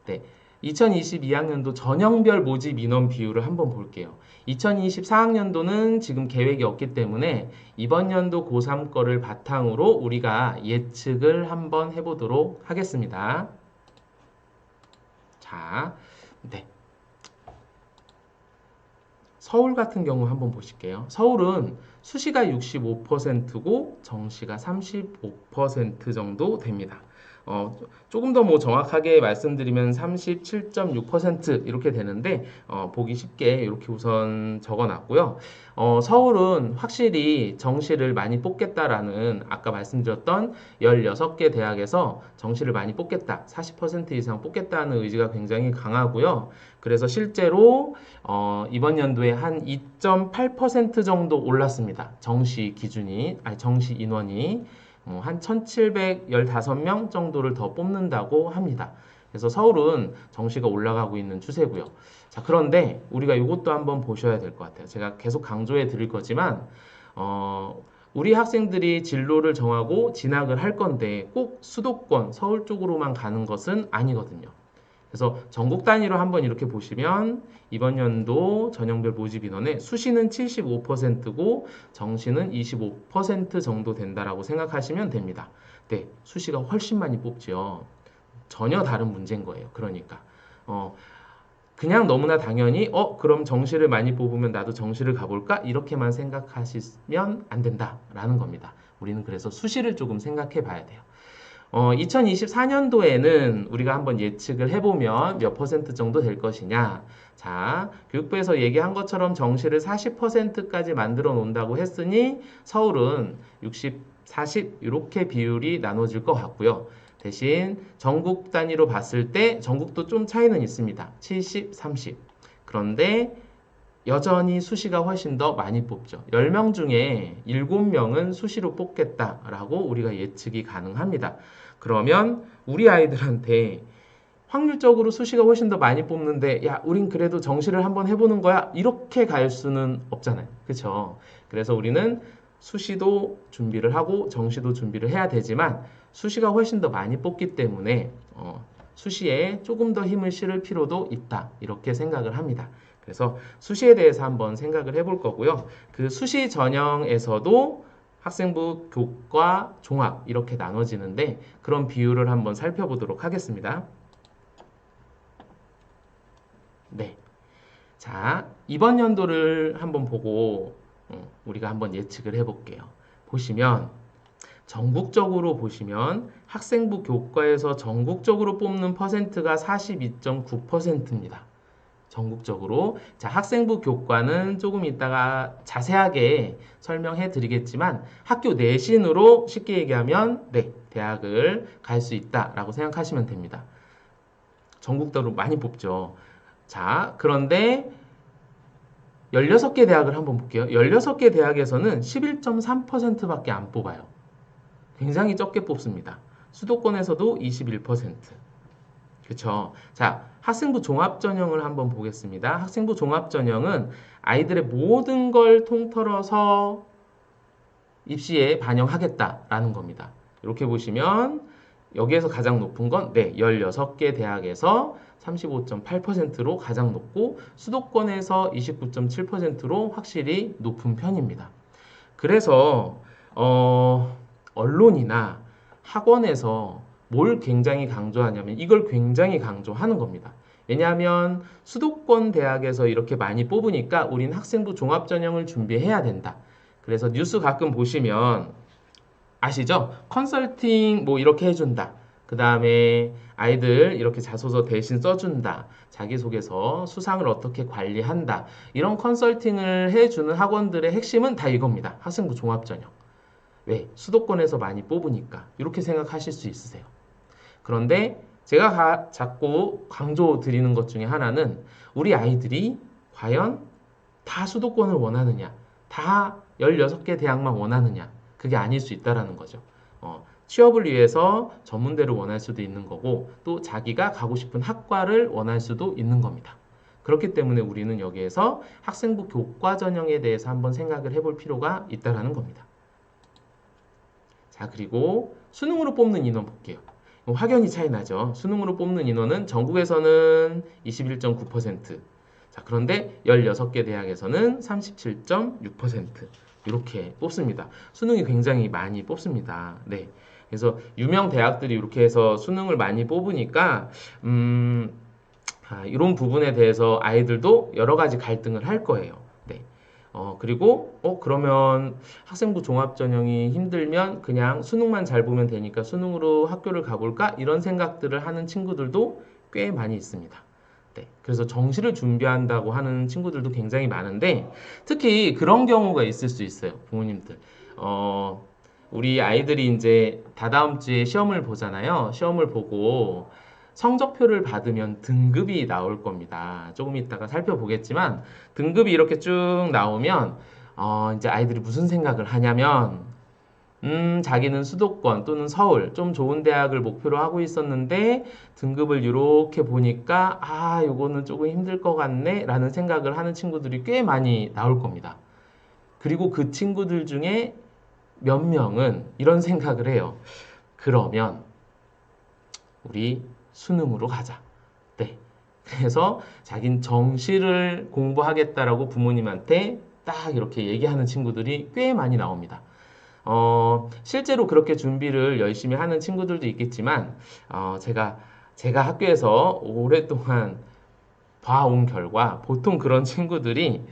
네. 2022학년도 전형별 모집 인원 비율을 한번 볼게요. 2024학년도는 지금 계획이 없기 때문에 이번 연도 고3 거를 바탕으로 우리가 예측을 한번 해보도록 하겠습니다. 자, 네. 서울 같은 경우 한번 보실게요. 서울은 수시가 65%고 정시가 35% 정도 됩니다. 조금 더 뭐 정확하게 말씀드리면 37.6% 이렇게 되는데 보기 쉽게 이렇게 우선 적어놨고요. 서울은 확실히 정시를 많이 뽑겠다라는 아까 말씀드렸던 16개 대학에서 정시를 많이 뽑겠다, 40% 이상 뽑겠다는 의지가 굉장히 강하고요. 그래서 실제로 이번 연도에 한 2.8% 정도 올랐습니다. 정시 기준이, 아니 정시 인원이 한 1715명 정도를 더 뽑는다고 합니다. 그래서 서울은 정시가 올라가고 있는 추세고요. 자, 그런데 우리가 이것도 한번 보셔야 될 것 같아요. 제가 계속 강조해 드릴 거지만, 우리 학생들이 진로를 정하고 진학을 할 건데 꼭 수도권, 서울 쪽으로만 가는 것은 아니거든요. 그래서 전국 단위로 한번 이렇게 보시면 이번 연도 전형별 모집 인원의 수시는 75%고 정시는 25% 정도 된다라고 생각하시면 됩니다. 네, 수시가 훨씬 많이 뽑죠. 전혀 다른 문제인 거예요. 그러니까 그냥 너무나 당연히 그럼 정시를 많이 뽑으면 나도 정시를 가볼까? 이렇게만 생각하시면 안 된다라는 겁니다. 우리는 그래서 수시를 조금 생각해 봐야 돼요. 2024년도에는 우리가 한번 예측을 해보면 몇 퍼센트 정도 될 것이냐. 자, 교육부에서 얘기한 것처럼 정시를 40%까지 만들어 놓는다고 했으니 서울은 60, 40 이렇게 비율이 나눠질 것 같고요. 대신 전국 단위로 봤을 때 전국도 좀 차이는 있습니다. 70, 30. 그런데 여전히 수시가 훨씬 더 많이 뽑죠. 10명 중에 7명은 수시로 뽑겠다라고 우리가 예측이 가능합니다. 그러면 우리 아이들한테 확률적으로 수시가 훨씬 더 많이 뽑는데 야, 우린 그래도 정시를 한번 해보는 거야. 이렇게 갈 수는 없잖아요. 그렇죠? 그래서 우리는 수시도 준비를 하고 정시도 준비를 해야 되지만 수시가 훨씬 더 많이 뽑기 때문에 수시에 조금 더 힘을 실을 필요도 있다. 이렇게 생각을 합니다. 그래서 수시에 대해서 한번 생각을 해볼 거고요. 그 수시 전형에서도 학생부 교과 종합 이렇게 나눠지는데 그런 비율을 한번 살펴보도록 하겠습니다. 네. 자, 이번 연도를 한번 보고 우리가 한번 예측을 해볼게요. 보시면 전국적으로 보시면 학생부 교과에서 전국적으로 뽑는 퍼센트가 42.9%입니다. 전국적으로. 자, 학생부 교과는 조금 이따가 자세하게 설명해 드리겠지만 학교 내신으로 쉽게 얘기하면 네, 대학을 갈 수 있다라고 생각하시면 됩니다. 전국적으로 많이 뽑죠. 자, 그런데 16개 대학을 한번 볼게요. 16개 대학에서는 11.3%밖에 안 뽑아요. 굉장히 적게 뽑습니다. 수도권에서도 21%. 그렇죠. 자, 학생부 종합전형을 한번 보겠습니다. 학생부 종합전형은 아이들의 모든 걸 통틀어서 입시에 반영하겠다라는 겁니다. 이렇게 보시면 여기에서 가장 높은 건 네, 16개 대학에서 35.8%로 가장 높고 수도권에서 29.7%로 확실히 높은 편입니다. 그래서 언론이나 학원에서 뭘 굉장히 강조하냐면 이걸 굉장히 강조하는 겁니다. 왜냐하면 수도권 대학에서 이렇게 많이 뽑으니까 우린 학생부 종합전형을 준비해야 된다. 그래서 뉴스 가끔 보시면 아시죠? 컨설팅 뭐 이렇게 해준다. 그 다음에 아이들 이렇게 자소서 대신 써준다. 자기소개서, 수상을 어떻게 관리한다. 이런 컨설팅을 해주는 학원들의 핵심은 다 이겁니다. 학생부 종합전형. 왜? 수도권에서 많이 뽑으니까. 이렇게 생각하실 수 있으세요. 그런데 제가 자꾸 강조 드리는 것 중에 하나는 우리 아이들이 과연 다 수도권을 원하느냐, 다 16개 대학만 원하느냐, 그게 아닐 수 있다라는 거죠. 취업을 위해서 전문대를 원할 수도 있는 거고, 또 자기가 가고 싶은 학과를 원할 수도 있는 겁니다. 그렇기 때문에 우리는 여기에서 학생부 교과 전형에 대해서 한번 생각을 해볼 필요가 있다라는 겁니다. 자, 그리고 수능으로 뽑는 인원 볼게요. 확연히 차이 나죠. 수능으로 뽑는 인원은 전국에서는 21.9%. 자, 그런데 16개 대학에서는 37.6% 이렇게 뽑습니다. 수능이 굉장히 많이 뽑습니다. 네. 그래서 유명 대학들이 이렇게 해서 수능을 많이 뽑으니까 이런 부분에 대해서 아이들도 여러 가지 갈등을 할 거예요. 네. 그리고 그러면 학생부 종합전형이 힘들면 그냥 수능만 잘 보면 되니까 수능으로 학교를 가볼까? 이런 생각들을 하는 친구들도 꽤 많이 있습니다. 네, 그래서 정시를 준비한다고 하는 친구들도 굉장히 많은데 특히 그런 경우가 있을 수 있어요. 부모님들. 우리 아이들이 이제 다다음 주에 시험을 보잖아요. 시험을 보고 성적표를 받으면 등급이 나올 겁니다. 조금 이따가 살펴보겠지만 등급이 이렇게 쭉 나오면 이제 아이들이 무슨 생각을 하냐면 자기는 수도권 또는 서울 좀 좋은 대학을 목표로 하고 있었는데 등급을 이렇게 보니까 요거는 조금 힘들 것 같네 라는 생각을 하는 친구들이 꽤 많이 나올 겁니다. 그리고 그 친구들 중에 몇 명은 이런 생각을 해요. 그러면 우리 수능으로 가자. 네. 그래서 자긴 정시를 공부하겠다라고 부모님한테 딱 이렇게 얘기하는 친구들이 꽤 많이 나옵니다. 실제로 그렇게 준비를 열심히 하는 친구들도 있겠지만, 제가 학교에서 오랫동안 봐온 결과, 보통 그런 친구들이,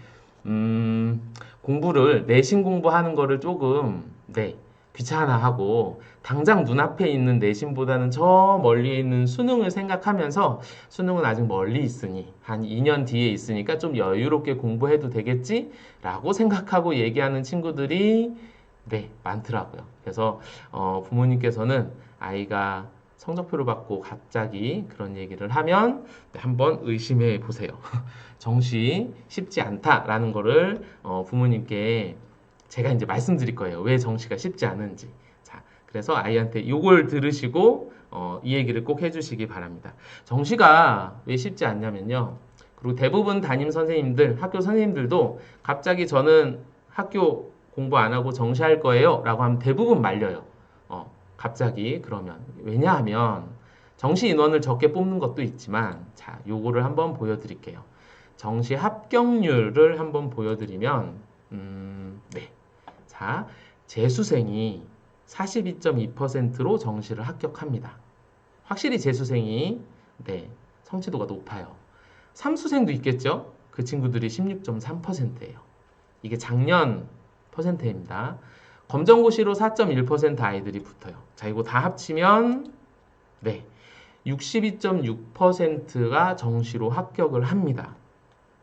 공부를, 내신 공부하는 거를 조금, 네, 귀찮아하고, 당장 눈앞에 있는 내신보다는 저 멀리 있는 수능을 생각하면서, 수능은 아직 멀리 있으니, 한 2년 뒤에 있으니까 좀 여유롭게 공부해도 되겠지? 라고 생각하고 얘기하는 친구들이 네, 많더라고요. 그래서 부모님께서는 아이가 성적표를 받고 갑자기 그런 얘기를 하면 한번 의심해 보세요. 정시 쉽지 않다라는 거를 부모님께 제가 이제 말씀드릴 거예요. 왜 정시가 쉽지 않은지. 자, 그래서 아이한테 이걸 들으시고 이 얘기를 꼭 해주시기 바랍니다. 정시가 왜 쉽지 않냐면요. 그리고 대부분 담임 선생님들, 학교 선생님들도 갑자기 저는 학교 공부 안 하고 정시할 거예요 라고 하면 대부분 말려요. 갑자기 그러면. 왜냐하면 정시 인원을 적게 뽑는 것도 있지만 자, 요거를 한번 보여드릴게요. 정시 합격률을 한번 보여드리면 네. 자, 재수생이 42.2%로 정시를 합격합니다. 확실히 재수생이 네, 성취도가 높아요. 삼수생도 있겠죠? 그 친구들이 16.3%예요. 이게 작년 퍼센트입니다. 검정고시로 4.1% 아이들이 붙어요. 자, 이거 다 합치면 네, 62.6%가 정시로 합격을 합니다.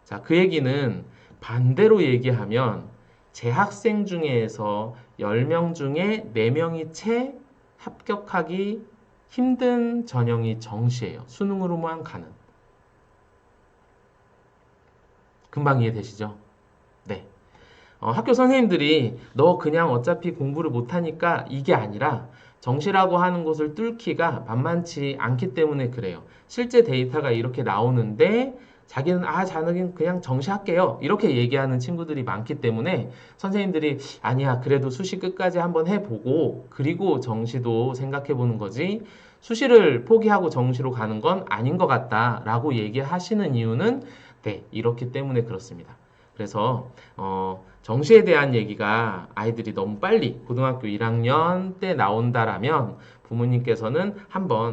자, 그 얘기는 반대로 얘기하면 재학생 중에서 10명 중에 4명이 채 합격하기 힘든 전형이 정시예요. 수능으로만 가는. 금방 이해되시죠? 네. 학교 선생님들이 너 그냥 어차피 공부를 못하니까 이게 아니라 정시라고 하는 곳을 뚫기가 만만치 않기 때문에 그래요. 실제 데이터가 이렇게 나오는데 자기는 그냥 정시할게요. 이렇게 얘기하는 친구들이 많기 때문에 선생님들이 아니야, 그래도 수시 끝까지 한번 해보고 그리고 정시도 생각해보는 거지. 수시를 포기하고 정시로 가는 건 아닌 것 같다라고 얘기하시는 이유는 네, 이렇기 때문에 그렇습니다. 그래서 정시에 대한 얘기가 아이들이 너무 빨리 고등학교 1학년 때 나온다라면 부모님께서는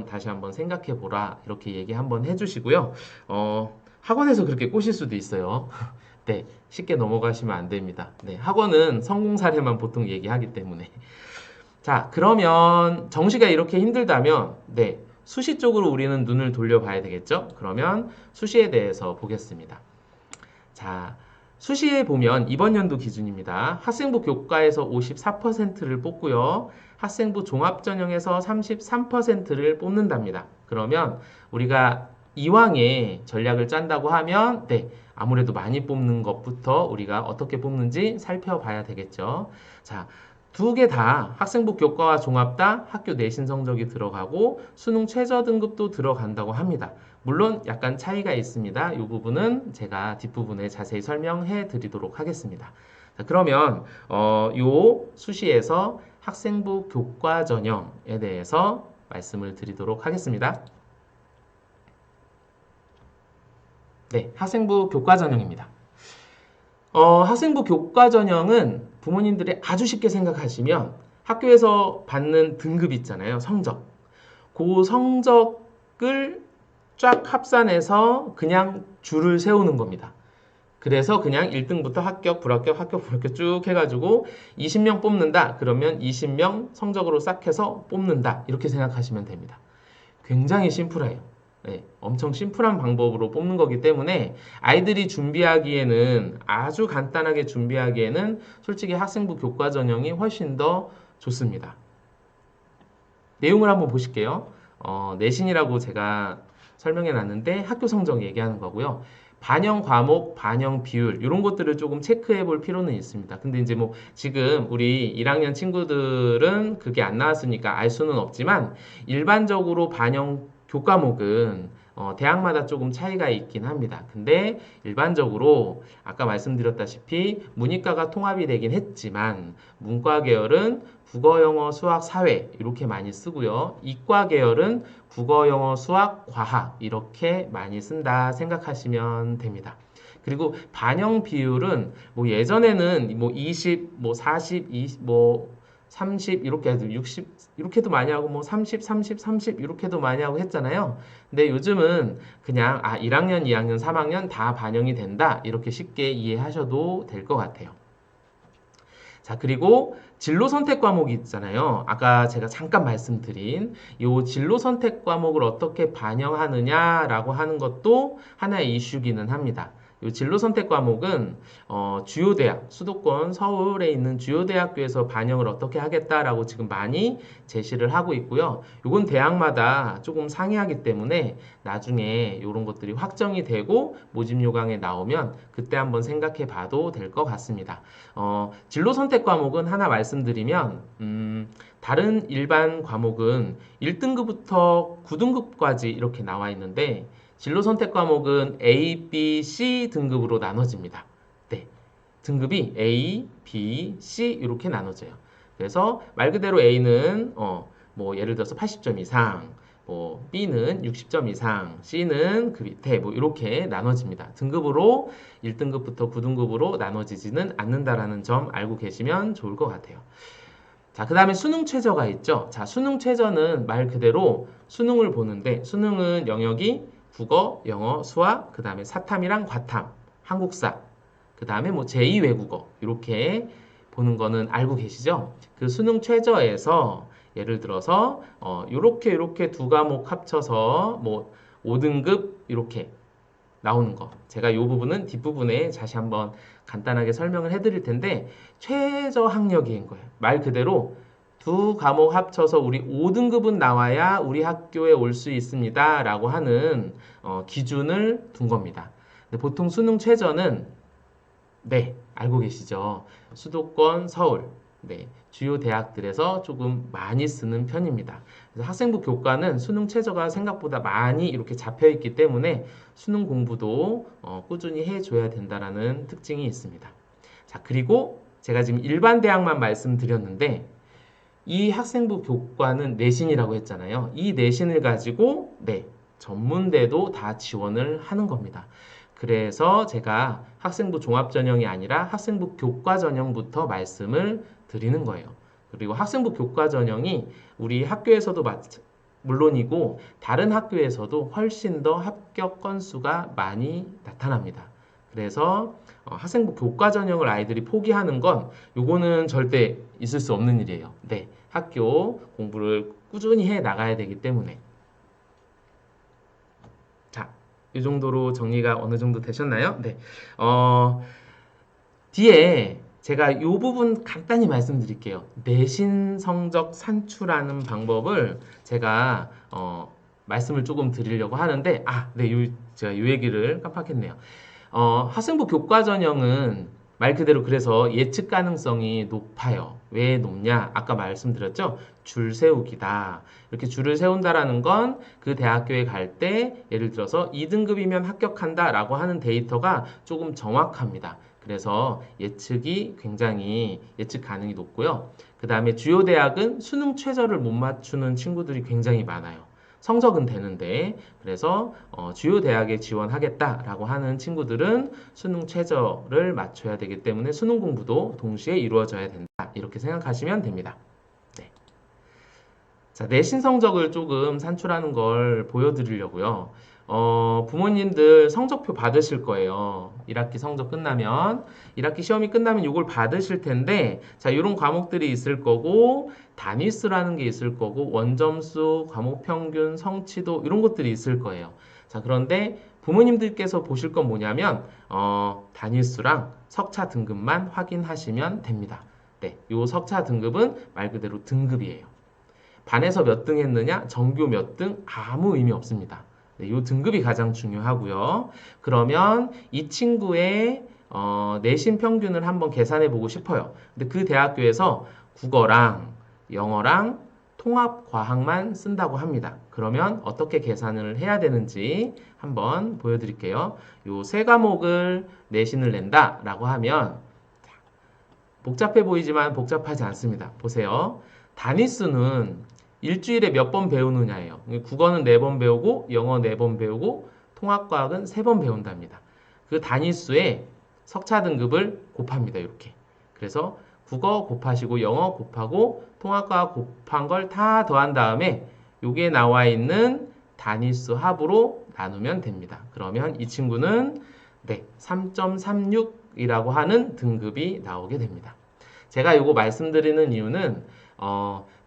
다시 한번 생각해 보라 이렇게 얘기 한번 해주시고요. 학원에서 그렇게 꼬실 수도 있어요. 네, 쉽게 넘어가시면 안 됩니다. 네, 학원은 성공 사례만 보통 얘기하기 때문에. 자, 그러면 정시가 이렇게 힘들다면, 네, 수시 쪽으로 우리는 눈을 돌려봐야 되겠죠? 그러면 수시에 대해서 보겠습니다. 자, 수시에 보면 이번 연도 기준입니다. 학생부 교과에서 54%를 뽑고요. 학생부 종합전형에서 33%를 뽑는답니다. 그러면 우리가 이왕에 전략을 짠다고 하면 네, 아무래도 많이 뽑는 것부터 우리가 어떻게 뽑는지 살펴봐야 되겠죠. 자, 두 개 다 학생부 교과와 종합 다 학교 내신 성적이 들어가고 수능 최저 등급도 들어간다고 합니다. 물론 약간 차이가 있습니다. 이 부분은 제가 뒷부분에 자세히 설명해 드리도록 하겠습니다. 자, 그러면 요 수시에서 학생부 교과 전형에 대해서 말씀을 드리도록 하겠습니다. 네, 학생부 교과 전형입니다. 학생부 교과 전형은 부모님들이 아주 쉽게 생각하시면 학교에서 받는 등급 있잖아요. 성적. 그 성적을 쫙 합산해서 그냥 줄을 세우는 겁니다. 그래서 그냥 1등부터 합격, 불합격, 합격, 불합격 쭉 해가지고 20명 뽑는다. 그러면 20명 성적으로 싹 해서 뽑는다. 이렇게 생각하시면 됩니다. 굉장히 심플해요. 네, 엄청 심플한 방법으로 뽑는 거기 때문에 아이들이 준비하기에는 아주 간단하게 준비하기에는 솔직히 학생부 교과 전형이 훨씬 더 좋습니다. 내용을 한번 보실게요. 내신이라고 제가 설명해 놨는데 학교 성적 얘기하는 거고요. 반영 과목, 반영 비율 이런 것들을 조금 체크해 볼 필요는 있습니다. 근데 이제 뭐 지금 우리 1학년 친구들은 그게 안 나왔으니까 알 수는 없지만 일반적으로 반영 교과목은 대학마다 조금 차이가 있긴 합니다. 근데 일반적으로 아까 말씀드렸다시피 문이과가 통합이 되긴 했지만 문과 계열은 국어, 영어, 수학, 사회 이렇게 많이 쓰고요. 이과 계열은 국어, 영어, 수학, 과학 이렇게 많이 쓴다 생각하시면 됩니다. 그리고 반영 비율은 뭐 예전에는 뭐 20, 뭐 40, 20, 뭐 30 이렇게 해도 60 이렇게도 많이 하고 뭐 30, 30, 30 이렇게도 많이 하고 했잖아요. 근데 요즘은 그냥 1학년, 2학년, 3학년 다 반영이 된다 이렇게 쉽게 이해하셔도 될 것 같아요. 자, 그리고 진로 선택 과목이 있잖아요. 아까 제가 잠깐 말씀드린 이 진로 선택 과목을 어떻게 반영하느냐라고 하는 것도 하나의 이슈기는 합니다. 이 진로 선택 과목은 주요 대학, 수도권 서울에 있는 주요 대학교에서 반영을 어떻게 하겠다라고 지금 많이 제시를 하고 있고요. 이건 대학마다 조금 상이하기 때문에 나중에 이런 것들이 확정이 되고 모집 요강에 나오면 그때 한번 생각해 봐도 될 것 같습니다. 진로 선택 과목은 하나 말씀드리면, 다른 일반 과목은 1등급부터 9등급까지 이렇게 나와 있는데, 진로 선택 과목은 A, B, C 등급으로 나눠집니다. 네. 등급이 A, B, C 이렇게 나눠져요. 그래서 말 그대로 A는, 뭐 예를 들어서 80점 이상, 뭐 B는 60점 이상, C는 그 밑에 뭐 이렇게 나눠집니다. 등급으로 1등급부터 9등급으로 나눠지지는 않는다라는 점 알고 계시면 좋을 것 같아요. 자, 그 다음에 수능 최저가 있죠. 자, 수능 최저는 말 그대로 수능을 보는데 수능은 영역이 국어, 영어, 수학, 그 다음에 사탐이랑 과탐, 한국사, 그 다음에 뭐 제2 외국어 이렇게 보는 거는 알고 계시죠? 그 수능 최저에서 예를 들어서 요렇게 두 과목 합쳐서 뭐 5등급 이렇게 나오는 거. 제가 이 부분은 뒷부분에 다시 한번 간단하게 설명을 해드릴 텐데 최저 학력인 거예요. 말 그대로 두 과목 합쳐서 우리 5등급은 나와야 우리 학교에 올 수 있습니다. 라고 하는 기준을 둔 겁니다. 근데 보통 수능 최저는 네, 알고 계시죠? 수도권 서울, 네, 주요 대학들에서 조금 많이 쓰는 편입니다. 그래서 학생부 교과는 수능 최저가 생각보다 많이 이렇게 잡혀 있기 때문에 수능 공부도 꾸준히 해줘야 된다라는 특징이 있습니다. 자, 그리고 제가 지금 일반 대학만 말씀드렸는데 이 학생부 교과는 내신이라고 했잖아요. 이 내신을 가지고 네, 전문대도 다 지원을 하는 겁니다. 그래서 제가 학생부 종합전형이 아니라 학생부 교과전형부터 말씀을 드리는 거예요. 그리고 학생부 교과전형이 우리 학교에서도 물론이고 다른 학교에서도 훨씬 더 합격 건수가 많이 나타납니다. 그래서 학생부 교과전형을 아이들이 포기하는 건 요거는 절대 있을 수 없는 일이에요. 네, 학교 공부를 꾸준히 해 나가야 되기 때문에. 자, 이 정도로 정리가 어느 정도 되셨나요? 네. 뒤에 제가 이 부분 간단히 말씀드릴게요. 내신 성적 산출하는 방법을 제가 말씀을 조금 드리려고 하는데, 네, 제가 이 얘기를 깜빡했네요. 학생부 교과 전형은 말 그대로 그래서 예측 가능성이 높아요. 왜 높냐? 아까 말씀드렸죠? 줄 세우기다. 이렇게 줄을 세운다라는 건 그 대학교에 갈 때 예를 들어서 2등급이면 합격한다라고 하는 데이터가 조금 정확합니다. 그래서 예측이 굉장히 예측 가능이 높고요. 그 다음에 주요 대학은 수능 최저를 못 맞추는 친구들이 굉장히 많아요. 성적은 되는데 그래서 주요 대학에 지원하겠다라고 하는 친구들은 수능 최저를 맞춰야 되기 때문에 수능 공부도 동시에 이루어져야 된다. 이렇게 생각하시면 됩니다. 네. 자, 내신 성적을 조금 산출하는 걸 보여드리려고요. 부모님들 성적표 받으실 거예요. 1학기 성적 끝나면, 1학기 시험이 끝나면 이걸 받으실 텐데, 자, 이런 과목들이 있을 거고, 단위수라는 게 있을 거고, 원점수, 과목 평균, 성취도, 이런 것들이 있을 거예요. 자, 그런데 부모님들께서 보실 건 뭐냐면, 단위수랑 석차 등급만 확인하시면 됩니다. 네, 요 석차 등급은 말 그대로 등급이에요. 반에서 몇 등 했느냐, 전교 몇 등, 아무 의미 없습니다. 네, 요 등급이 가장 중요하고요. 그러면 이 친구의 내신 평균을 한번 계산해 보고 싶어요. 근데 그 대학교에서 국어랑 영어랑 통합 과학만 쓴다고 합니다. 그러면 어떻게 계산을 해야 되는지 한번 보여드릴게요. 요 세 과목을 내신을 낸다라고 하면 복잡해 보이지만 복잡하지 않습니다. 보세요. 단위수는 일주일에 몇 번 배우느냐예요. 국어는 4번 배우고 영어 4번 배우고 통합과학은 3번 배운답니다. 그 단위수에 석차 등급을 곱합니다. 이렇게. 그래서 국어 곱하시고 영어 곱하고 통합과학 곱한 걸 다 더한 다음에 여기에 나와 있는 단위수 합으로 나누면 됩니다. 그러면 이 친구는 네, 3.36이라고 하는 등급이 나오게 됩니다. 제가 이거 말씀드리는 이유는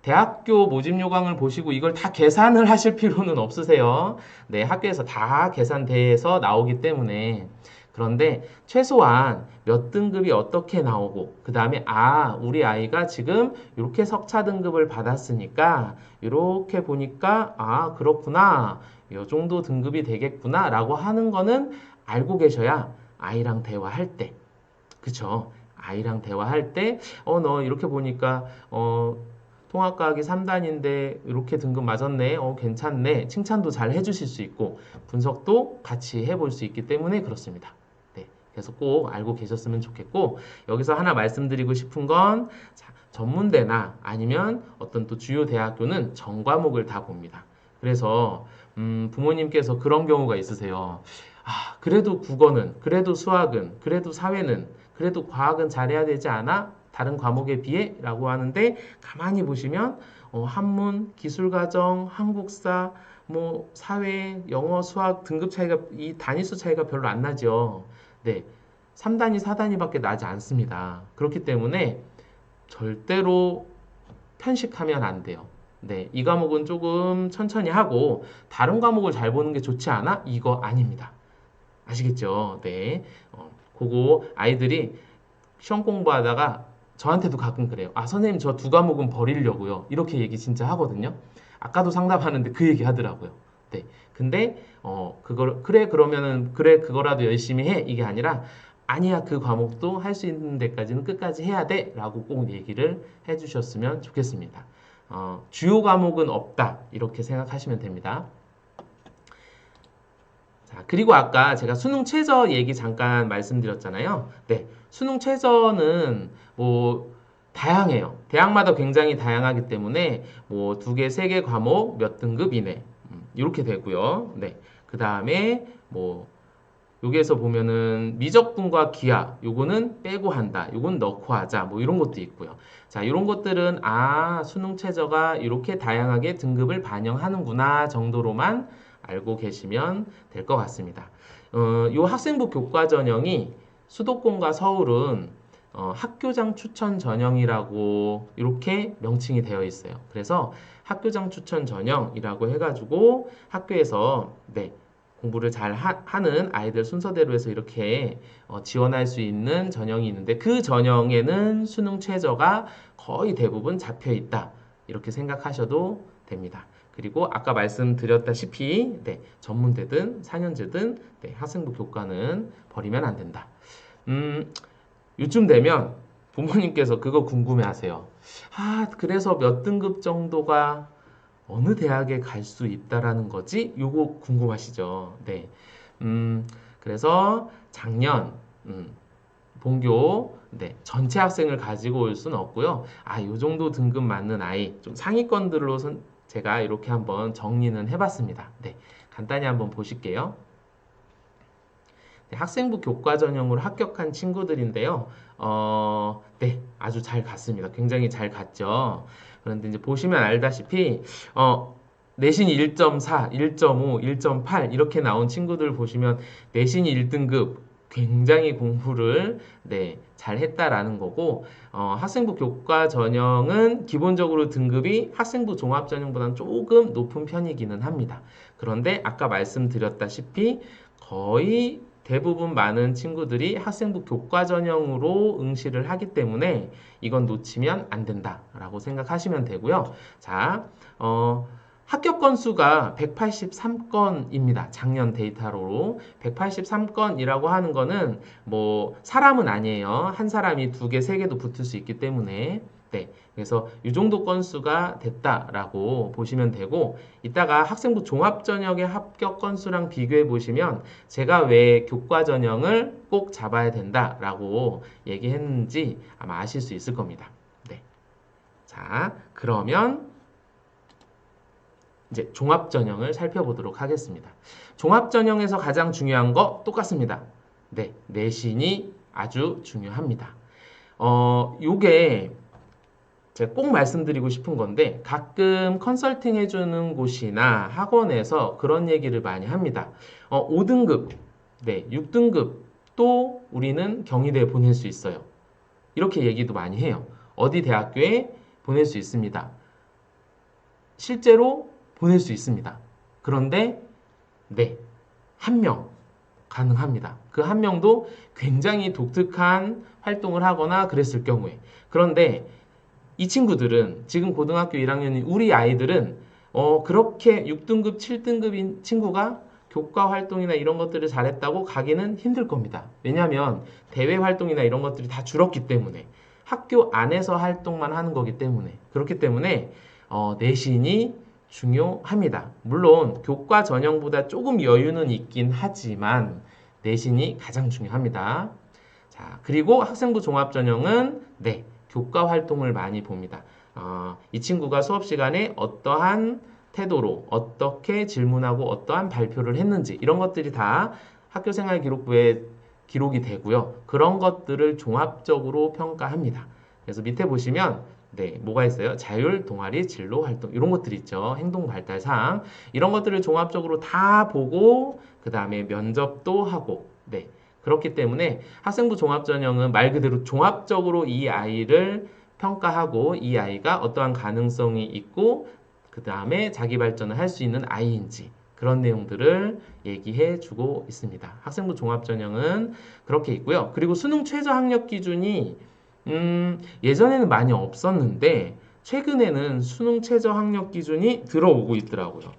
대학교 모집 요강을 보시고 이걸 다 계산을 하실 필요는 없으세요. 네, 학교에서 다 계산돼서 나오기 때문에. 그런데 최소한 몇 등급이 어떻게 나오고 그 다음에 우리 아이가 지금 이렇게 석차 등급을 받았으니까 이렇게 보니까 그렇구나, 이 정도 등급이 되겠구나 라고 하는 거는 알고 계셔야 아이랑 대화할 때, 그쵸? 아이랑 대화할 때, 너 이렇게 보니까, 통합과학이 3단인데 이렇게 등급 맞았네. 괜찮네. 칭찬도 잘 해주실 수 있고 분석도 같이 해볼 수 있기 때문에 그렇습니다. 네, 그래서 꼭 알고 계셨으면 좋겠고, 여기서 하나 말씀드리고 싶은 건 전문대나 아니면 어떤 또 주요 대학교는 전 과목을 다 봅니다. 그래서 부모님께서 그런 경우가 있으세요. 그래도 국어는, 그래도 수학은, 그래도 사회는, 그래도 과학은 잘해야 되지 않아? 다른 과목에 비해? 라고 하는데 가만히 보시면 한문, 기술과정, 한국사, 뭐 사회, 영어, 수학 등급 차이가, 이 단위수 차이가 별로 안 나죠. 네, 3단위, 4단위밖에 나지 않습니다. 그렇기 때문에 절대로 편식하면 안 돼요. 네, 이 과목은 조금 천천히 하고 다른 과목을 잘 보는 게 좋지 않아? 이거 아닙니다. 아시겠죠? 네. 그거 아이들이 시험 공부하다가 저한테도 가끔 그래요. 선생님 저 두 과목은 버리려고요. 이렇게 얘기 진짜 하거든요. 아까도 상담하는데 그 얘기 하더라고요. 네. 근데 그걸 그래 그러면은 그래 그거라도 열심히 해. 이게 아니라 아니야 그 과목도 할 수 있는 데까지는 끝까지 해야 돼라고 꼭 얘기를 해 주셨으면 좋겠습니다. 주요 과목은 없다. 이렇게 생각하시면 됩니다. 자, 그리고 아까 제가 수능 최저 얘기 잠깐 말씀드렸잖아요. 네, 수능 최저는 뭐 다양해요. 대학마다 굉장히 다양하기 때문에 뭐 2개, 3개 과목 몇 등급 이내 이렇게 되고요. 네, 그 다음에 뭐 여기에서 보면은 미적분과 기하 요거는 빼고 한다. 요건 넣고 하자. 뭐 이런 것도 있고요. 자, 이런 것들은 수능 최저가 이렇게 다양하게 등급을 반영하는구나 정도로만 알고 계시면 될 것 같습니다. 요 학생부 교과 전형이 수도권과 서울은 학교장 추천 전형이라고 이렇게 명칭이 되어 있어요. 그래서 학교장 추천 전형이라고 해가지고 학교에서 네, 공부를 잘 하는 아이들 순서대로 해서 이렇게 지원할 수 있는 전형이 있는데 그 전형에는 수능 최저가 거의 대부분 잡혀 있다. 이렇게 생각하셔도 됩니다. 그리고 아까 말씀드렸다시피 네, 전문대든 4년제든 네, 학생부 교과는 버리면 안 된다. 요즘 되면 부모님께서 그거 궁금해하세요. 그래서 몇 등급 정도가 어느 대학에 갈 수 있다라는 거지? 요거 궁금하시죠? 네. 그래서 작년 본교 네, 전체 학생을 가지고 올 수는 없고요. 요 정도 등급 맞는 아이, 좀 상위권들로 제가 이렇게 한번 정리는 해봤습니다. 네, 간단히 한번 보실게요. 네, 학생부 교과 전형으로 합격한 친구들인데요. 네, 아주 잘 갔습니다. 굉장히 잘 갔죠. 그런데 이제 보시면 알다시피, 내신 1.4, 1.5, 1.8 이렇게 나온 친구들 보시면 내신 1등급 굉장히 공부를 네, 잘 했다라는 거고, 학생부 교과 전형은 기본적으로 등급이 학생부 종합 전형보다는 조금 높은 편이기는 합니다. 그런데 아까 말씀드렸다시피 거의 대부분 많은 친구들이 학생부 교과 전형으로 응시를 하기 때문에 이건 놓치면 안 된다라고 생각하시면 되고요. 자, 합격 건수가 183건입니다. 작년 데이터로 183건이라고 하는 거는 뭐 사람은 아니에요. 한 사람이 두 개, 세 개도 붙을 수 있기 때문에 네. 그래서 이 정도 건수가 됐다라고 보시면 되고 이따가 학생부 종합전형의 합격 건수랑 비교해 보시면 제가 왜 교과 전형을 꼭 잡아야 된다라고 얘기했는지 아마 아실 수 있을 겁니다. 네. 자, 그러면 이제 종합전형을 살펴보도록 하겠습니다. 종합전형에서 가장 중요한 거 똑같습니다. 네, 내신이 아주 중요합니다. 요게 제가 꼭 말씀드리고 싶은 건데 가끔 컨설팅 해주는 곳이나 학원에서 그런 얘기를 많이 합니다. 5등급, 네, 6등급 또 우리는 경희대에 보낼 수 있어요. 이렇게 얘기도 많이 해요. 어디 대학교에 보낼 수 있습니다. 실제로 보낼 수 있습니다. 그런데 네, 한 명 가능합니다. 그 한 명도 굉장히 독특한 활동을 하거나 그랬을 경우에. 그런데 이 친구들은 지금 고등학교 1학년인 우리 아이들은 그렇게 6등급, 7등급인 친구가 교과 활동이나 이런 것들을 잘했다고 가기는 힘들 겁니다. 왜냐하면 대외 활동이나 이런 것들이 다 줄었기 때문에 학교 안에서 활동만 하는 거기 때문에 그렇기 때문에 내신이 중요합니다. 물론 교과 전형보다 조금 여유는 있긴 하지만 내신이 가장 중요합니다. 자, 그리고 학생부 종합전형은 네, 교과 활동을 많이 봅니다. 이 친구가 수업 시간에 어떠한 태도로 어떻게 질문하고 어떠한 발표를 했는지 이런 것들이 다 학교생활 기록부에 기록이 되고요. 그런 것들을 종합적으로 평가합니다. 그래서 밑에 보시면 네, 뭐가 있어요? 자율, 동아리, 진로, 활동 이런 것들이 있죠. 행동 발달 사항 이런 것들을 종합적으로 다 보고 그 다음에 면접도 하고 네, 그렇기 때문에 학생부 종합전형은 말 그대로 종합적으로 이 아이를 평가하고 이 아이가 어떠한 가능성이 있고 그 다음에 자기 발전을 할 수 있는 아이인지 그런 내용들을 얘기해 주고 있습니다. 학생부 종합전형은 그렇게 있고요. 그리고 수능 최저 학력 기준이 예전에는 많이 없었는데 최근에는 수능 최저 학력 기준이 들어오고 있더라고요.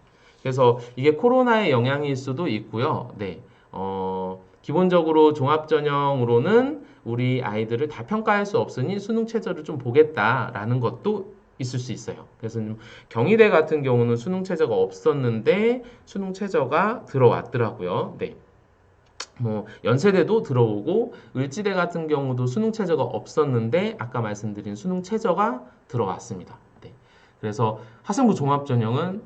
그래서 이게 코로나의 영향일 수도 있고요. 네, 기본적으로 종합전형으로는 우리 아이들을 다 평가할 수 없으니 수능 최저를 좀 보겠다라는 것도 있을 수 있어요. 그래서 경희대 같은 경우는 수능 최저가 없었는데 수능 최저가 들어왔더라고요. 네. 뭐 연세대도 들어오고 을지대 같은 경우도 수능 최저가 없었는데 아까 말씀드린 수능 최저가 들어왔습니다. 네. 그래서 학생부 종합전형은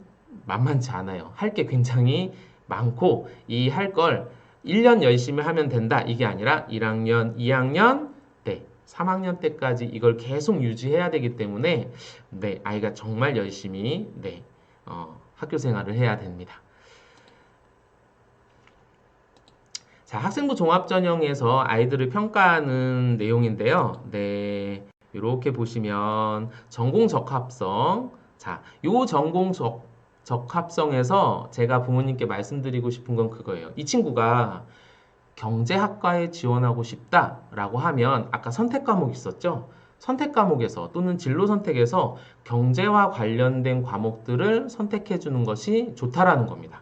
만만치 않아요. 할 게 굉장히 많고 이 할 걸 1년 열심히 하면 된다 이게 아니라 1학년, 2학년, 네, 3학년 때까지 이걸 계속 유지해야 되기 때문에 네, 아이가 정말 열심히 네, 학교 생활을 해야 됩니다. 자, 학생부 종합전형에서 아이들을 평가하는 내용인데요. 네, 이렇게 보시면 전공 적합성. 자, 요 전공 적합성에서 제가 부모님께 말씀드리고 싶은 건 그거예요. 이 친구가 경제학과에 지원하고 싶다라고 하면 아까 선택 과목 있었죠? 선택 과목에서 또는 진로 선택에서 경제와 관련된 과목들을 선택해 주는 것이 좋다라는 겁니다.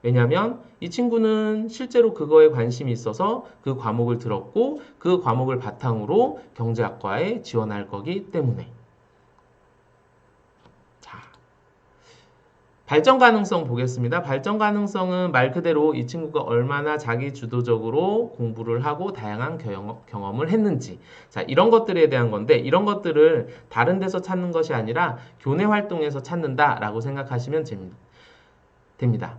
왜냐하면 이 친구는 실제로 그거에 관심이 있어서 그 과목을 들었고 그 과목을 바탕으로 경제학과에 지원할 거기 때문에. 자, 발전 가능성 보겠습니다. 발전 가능성은 말 그대로 이 친구가 얼마나 자기 주도적으로 공부를 하고 다양한 경험을 했는지. 자, 이런 것들에 대한 건데 이런 것들을 다른 데서 찾는 것이 아니라 교내 활동에서 찾는다라고 생각하시면 됩니다.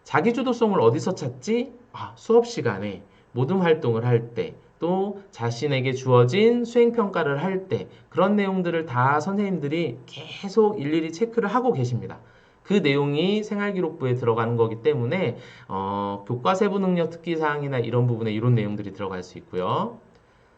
자기 주도성을 어디서 찾지? 수업 시간에 모든 활동을 할 때, 또 자신에게 주어진 수행평가를 할 때, 그런 내용들을 다 선생님들이 계속 일일이 체크를 하고 계십니다. 그 내용이 생활기록부에 들어가는 거기 때문에 교과 세부 능력 특기 사항이나 이런 부분에 이런 내용들이 들어갈 수 있고요.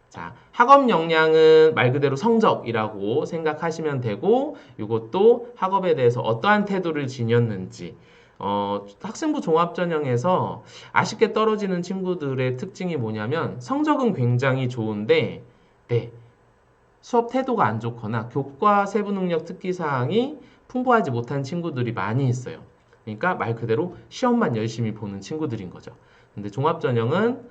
자, 학업 역량은 말 그대로 성적이라고 생각하시면 되고 이것도 학업에 대해서 어떠한 태도를 지녔는지 학생부 종합전형에서 아쉽게 떨어지는 친구들의 특징이 뭐냐면 성적은 굉장히 좋은데 네, 수업 태도가 안 좋거나 교과 세부 능력 특기 사항이 풍부하지 못한 친구들이 많이 있어요. 그러니까 말 그대로 시험만 열심히 보는 친구들인 거죠. 근데 종합전형은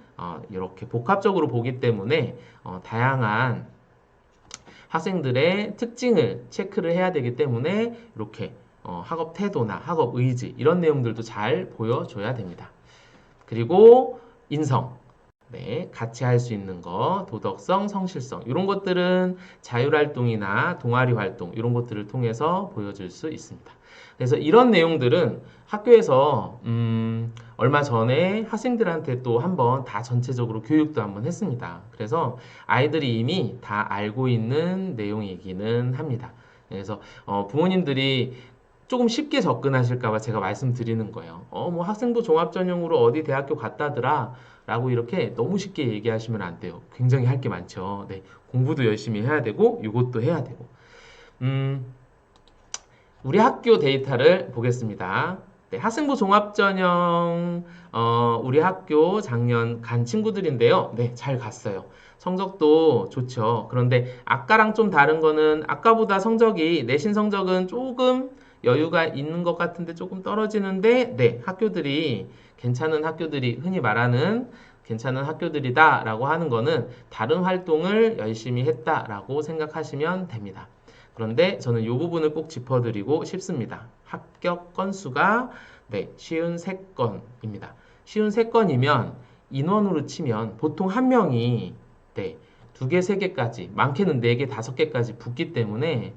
이렇게 복합적으로 보기 때문에 다양한 학생들의 특징을 체크를 해야 되기 때문에 이렇게 학업 태도나 학업 의지 이런 내용들도 잘 보여줘야 됩니다. 그리고 인성, 네, 같이 할 수 있는 거, 도덕성, 성실성 이런 것들은 자율활동이나 동아리 활동 이런 것들을 통해서 보여줄 수 있습니다. 그래서 이런 내용들은 학교에서 얼마 전에 학생들한테 또 한번 다 전체적으로 교육도 한번 했습니다. 그래서 아이들이 이미 다 알고 있는 내용이기는 합니다. 그래서 부모님들이 조금 쉽게 접근하실까봐 제가 말씀드리는 거예요. 뭐 학생부 종합전형으로 어디 대학교 갔다더라 라고 이렇게 너무 쉽게 얘기하시면 안 돼요. 굉장히 할 게 많죠. 네, 공부도 열심히 해야 되고 이것도 해야 되고. 음, 우리 학교 데이터를 보겠습니다. 네, 학생부 종합전형 우리 학교 작년 간 친구들인데요. 네, 잘 갔어요. 성적도 좋죠. 그런데 아까랑 좀 다른 거는 아까보다 성적이 내신 성적은 조금 여유가 있는 것 같은데 조금 떨어지는데 네, 학교들이 괜찮은 학교들이 흔히 말하는 괜찮은 학교들이다라고 하는 거는 다른 활동을 열심히 했다라고 생각하시면 됩니다. 그런데 저는 이 부분을 꼭 짚어드리고 싶습니다. 합격 건수가 네, 53건입니다. 53건이면 인원으로 치면 보통 한 명이 네, 2개, 3개까지 많게는 4개, 5개까지 붙기 때문에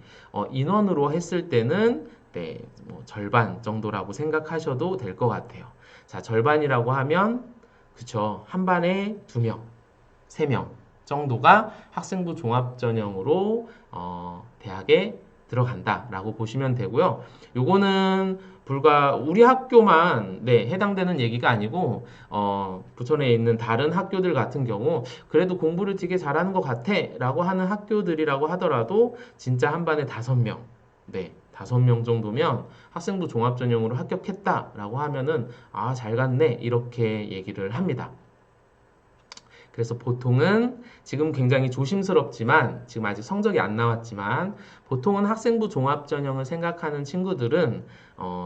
인원으로 했을 때는 네, 뭐 절반 정도라고 생각하셔도 될 것 같아요. 자, 절반이라고 하면 그쵸, 한 반에 2명, 3명 정도가 학생부 종합전형으로 대학에 들어간다라고 보시면 되고요. 요거는 불과 우리 학교만 네, 해당되는 얘기가 아니고 부천에 있는 다른 학교들 같은 경우 그래도 공부를 되게 잘하는 것 같아라고 하는 학교들이라고 하더라도 진짜 한 반에 5명, 네, 5명 정도면 학생부 종합전형으로 합격했다라고 하면은 잘 갔네 이렇게 얘기를 합니다. 그래서 보통은 지금 굉장히 조심스럽지만 지금 아직 성적이 안 나왔지만 보통은 학생부 종합전형을 생각하는 친구들은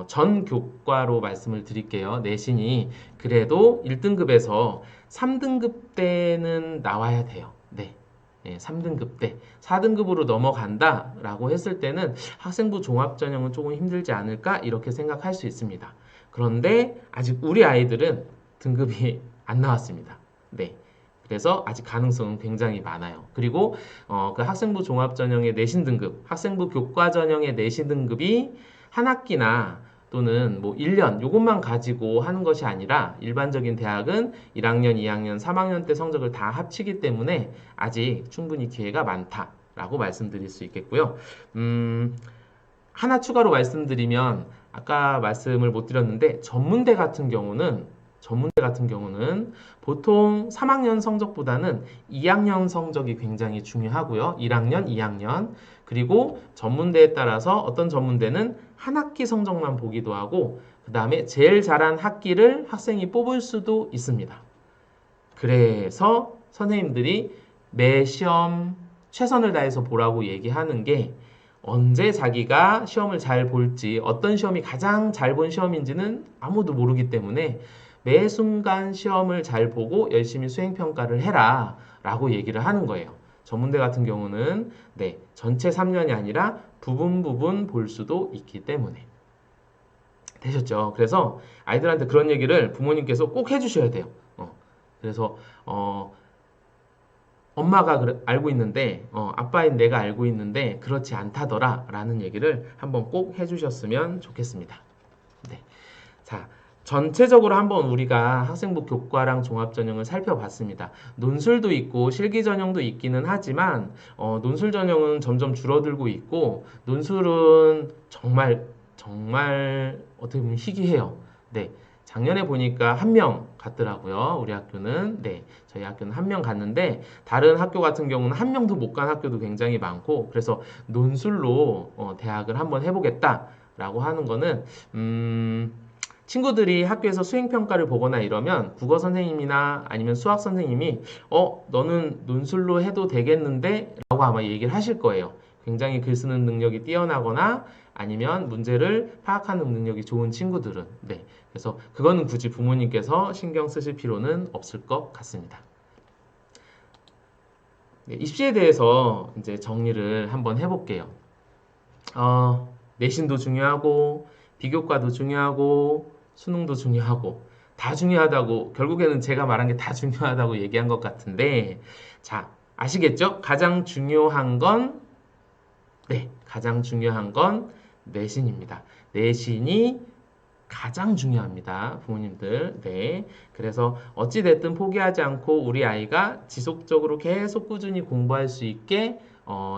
전 교과로 말씀을 드릴게요. 내신이 그래도 1등급에서 3등급 때는 나와야 돼요. 네. 네, 3등급 때 4등급으로 넘어간다라고 했을 때는 학생부 종합전형은 조금 힘들지 않을까 이렇게 생각할 수 있습니다. 그런데 아직 우리 아이들은 등급이 안 나왔습니다. 네. 그래서 아직 가능성은 굉장히 많아요. 그리고 그 학생부 종합전형의 내신 등급, 학생부 교과전형의 내신 등급이 한 학기나 또는 뭐 1년 요것만 가지고 하는 것이 아니라 일반적인 대학은 1학년, 2학년, 3학년 때 성적을 다 합치기 때문에 아직 충분히 기회가 많다라고 말씀드릴 수 있겠고요. 하나 추가로 말씀드리면 아까 말씀을 못 드렸는데 전문대 같은 경우는 보통 3학년 성적보다는 2학년 성적이 굉장히 중요하고요. 1학년, 2학년. 그리고 전문대에 따라서 어떤 전문대는 한 학기 성적만 보기도 하고 그 다음에 제일 잘한 학기를 학생이 뽑을 수도 있습니다. 그래서 선생님들이 매 시험 최선을 다해서 보라고 얘기하는 게 언제 자기가 시험을 잘 볼지 어떤 시험이 가장 잘 본 시험인지는 아무도 모르기 때문에 매 순간 시험을 잘 보고 열심히 수행평가를 해라 라고 얘기를 하는 거예요. 전문대 같은 경우는 네, 전체 3년이 아니라 부분 볼 수도 있기 때문에 되셨죠? 그래서 아이들한테 그런 얘기를 부모님께서 꼭 해주셔야 돼요. 그래서 엄마가 알고 있는데 아빠인 내가 알고 있는데 그렇지 않다더라 라는 얘기를 한번 꼭 해주셨으면 좋겠습니다. 네. 자, 전체적으로 한번 우리가 학생부 교과랑 종합전형을 살펴봤습니다. 논술도 있고 실기전형도 있기는 하지만 논술 전형은 점점 줄어들고 있고 논술은 정말 어떻게 보면 희귀해요. 네. 작년에 보니까 한 명 갔더라고요. 우리 학교는. 네. 저희 학교는 한 명 갔는데 다른 학교 같은 경우는 한 명도 못 간 학교도 굉장히 많고 그래서 논술로 대학을 한번 해보겠다라고 하는 거는 친구들이 학교에서 수행평가를 보거나 이러면 국어 선생님이나 아니면 수학 선생님이 너는 논술로 해도 되겠는데? 라고 아마 얘기를 하실 거예요. 굉장히 글 쓰는 능력이 뛰어나거나 아니면 문제를 파악하는 능력이 좋은 친구들은 네. 그래서 그거는 굳이 부모님께서 신경 쓰실 필요는 없을 것 같습니다. 네, 입시에 대해서 이제 정리를 한번 해볼게요. 내신도 중요하고 비교과도 중요하고 수능도 중요하고 다 중요하다고 결국에는 제가 말한 게 다 중요하다고 얘기한 것 같은데 자 아시겠죠? 가장 중요한 건 내신입니다. 내신이 가장 중요합니다. 부모님들. 네. 그래서 어찌됐든 포기하지 않고 우리 아이가 지속적으로 계속 꾸준히 공부할 수 있게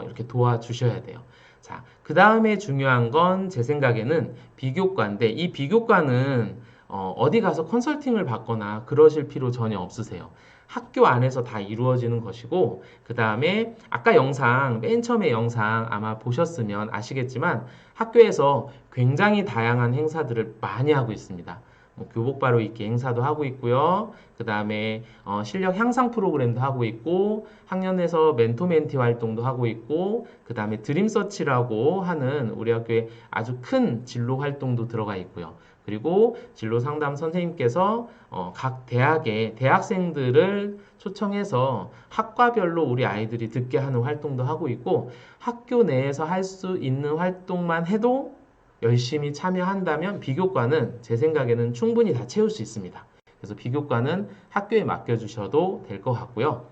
이렇게 도와주셔야 돼요. 자, 그 다음에 중요한 건 제 생각에는 비교과인데 이 비교과는 어디 가서 컨설팅을 받거나 그러실 필요 전혀 없으세요. 학교 안에서 다 이루어지는 것이고 그 다음에 아까 영상 맨 처음에 영상 아마 보셨으면 아시겠지만 학교에서 굉장히 다양한 행사들을 많이 하고 있습니다. 뭐 교복 바로 입기 행사도 하고 있고요. 그 다음에 실력 향상 프로그램도 하고 있고 학년에서 멘토 멘티 활동도 하고 있고 그 다음에 드림 서치라고 하는 우리 학교에 아주 큰 진로 활동도 들어가 있고요. 그리고 진로 상담 선생님께서 각 대학의 대학생들을 초청해서 학과별로 우리 아이들이 듣게 하는 활동도 하고 있고 학교 내에서 할 수 있는 활동만 해도 열심히 참여한다면 비교과는 제 생각에는 충분히 다 채울 수 있습니다. 그래서 비교과는 학교에 맡겨주셔도 될 것 같고요.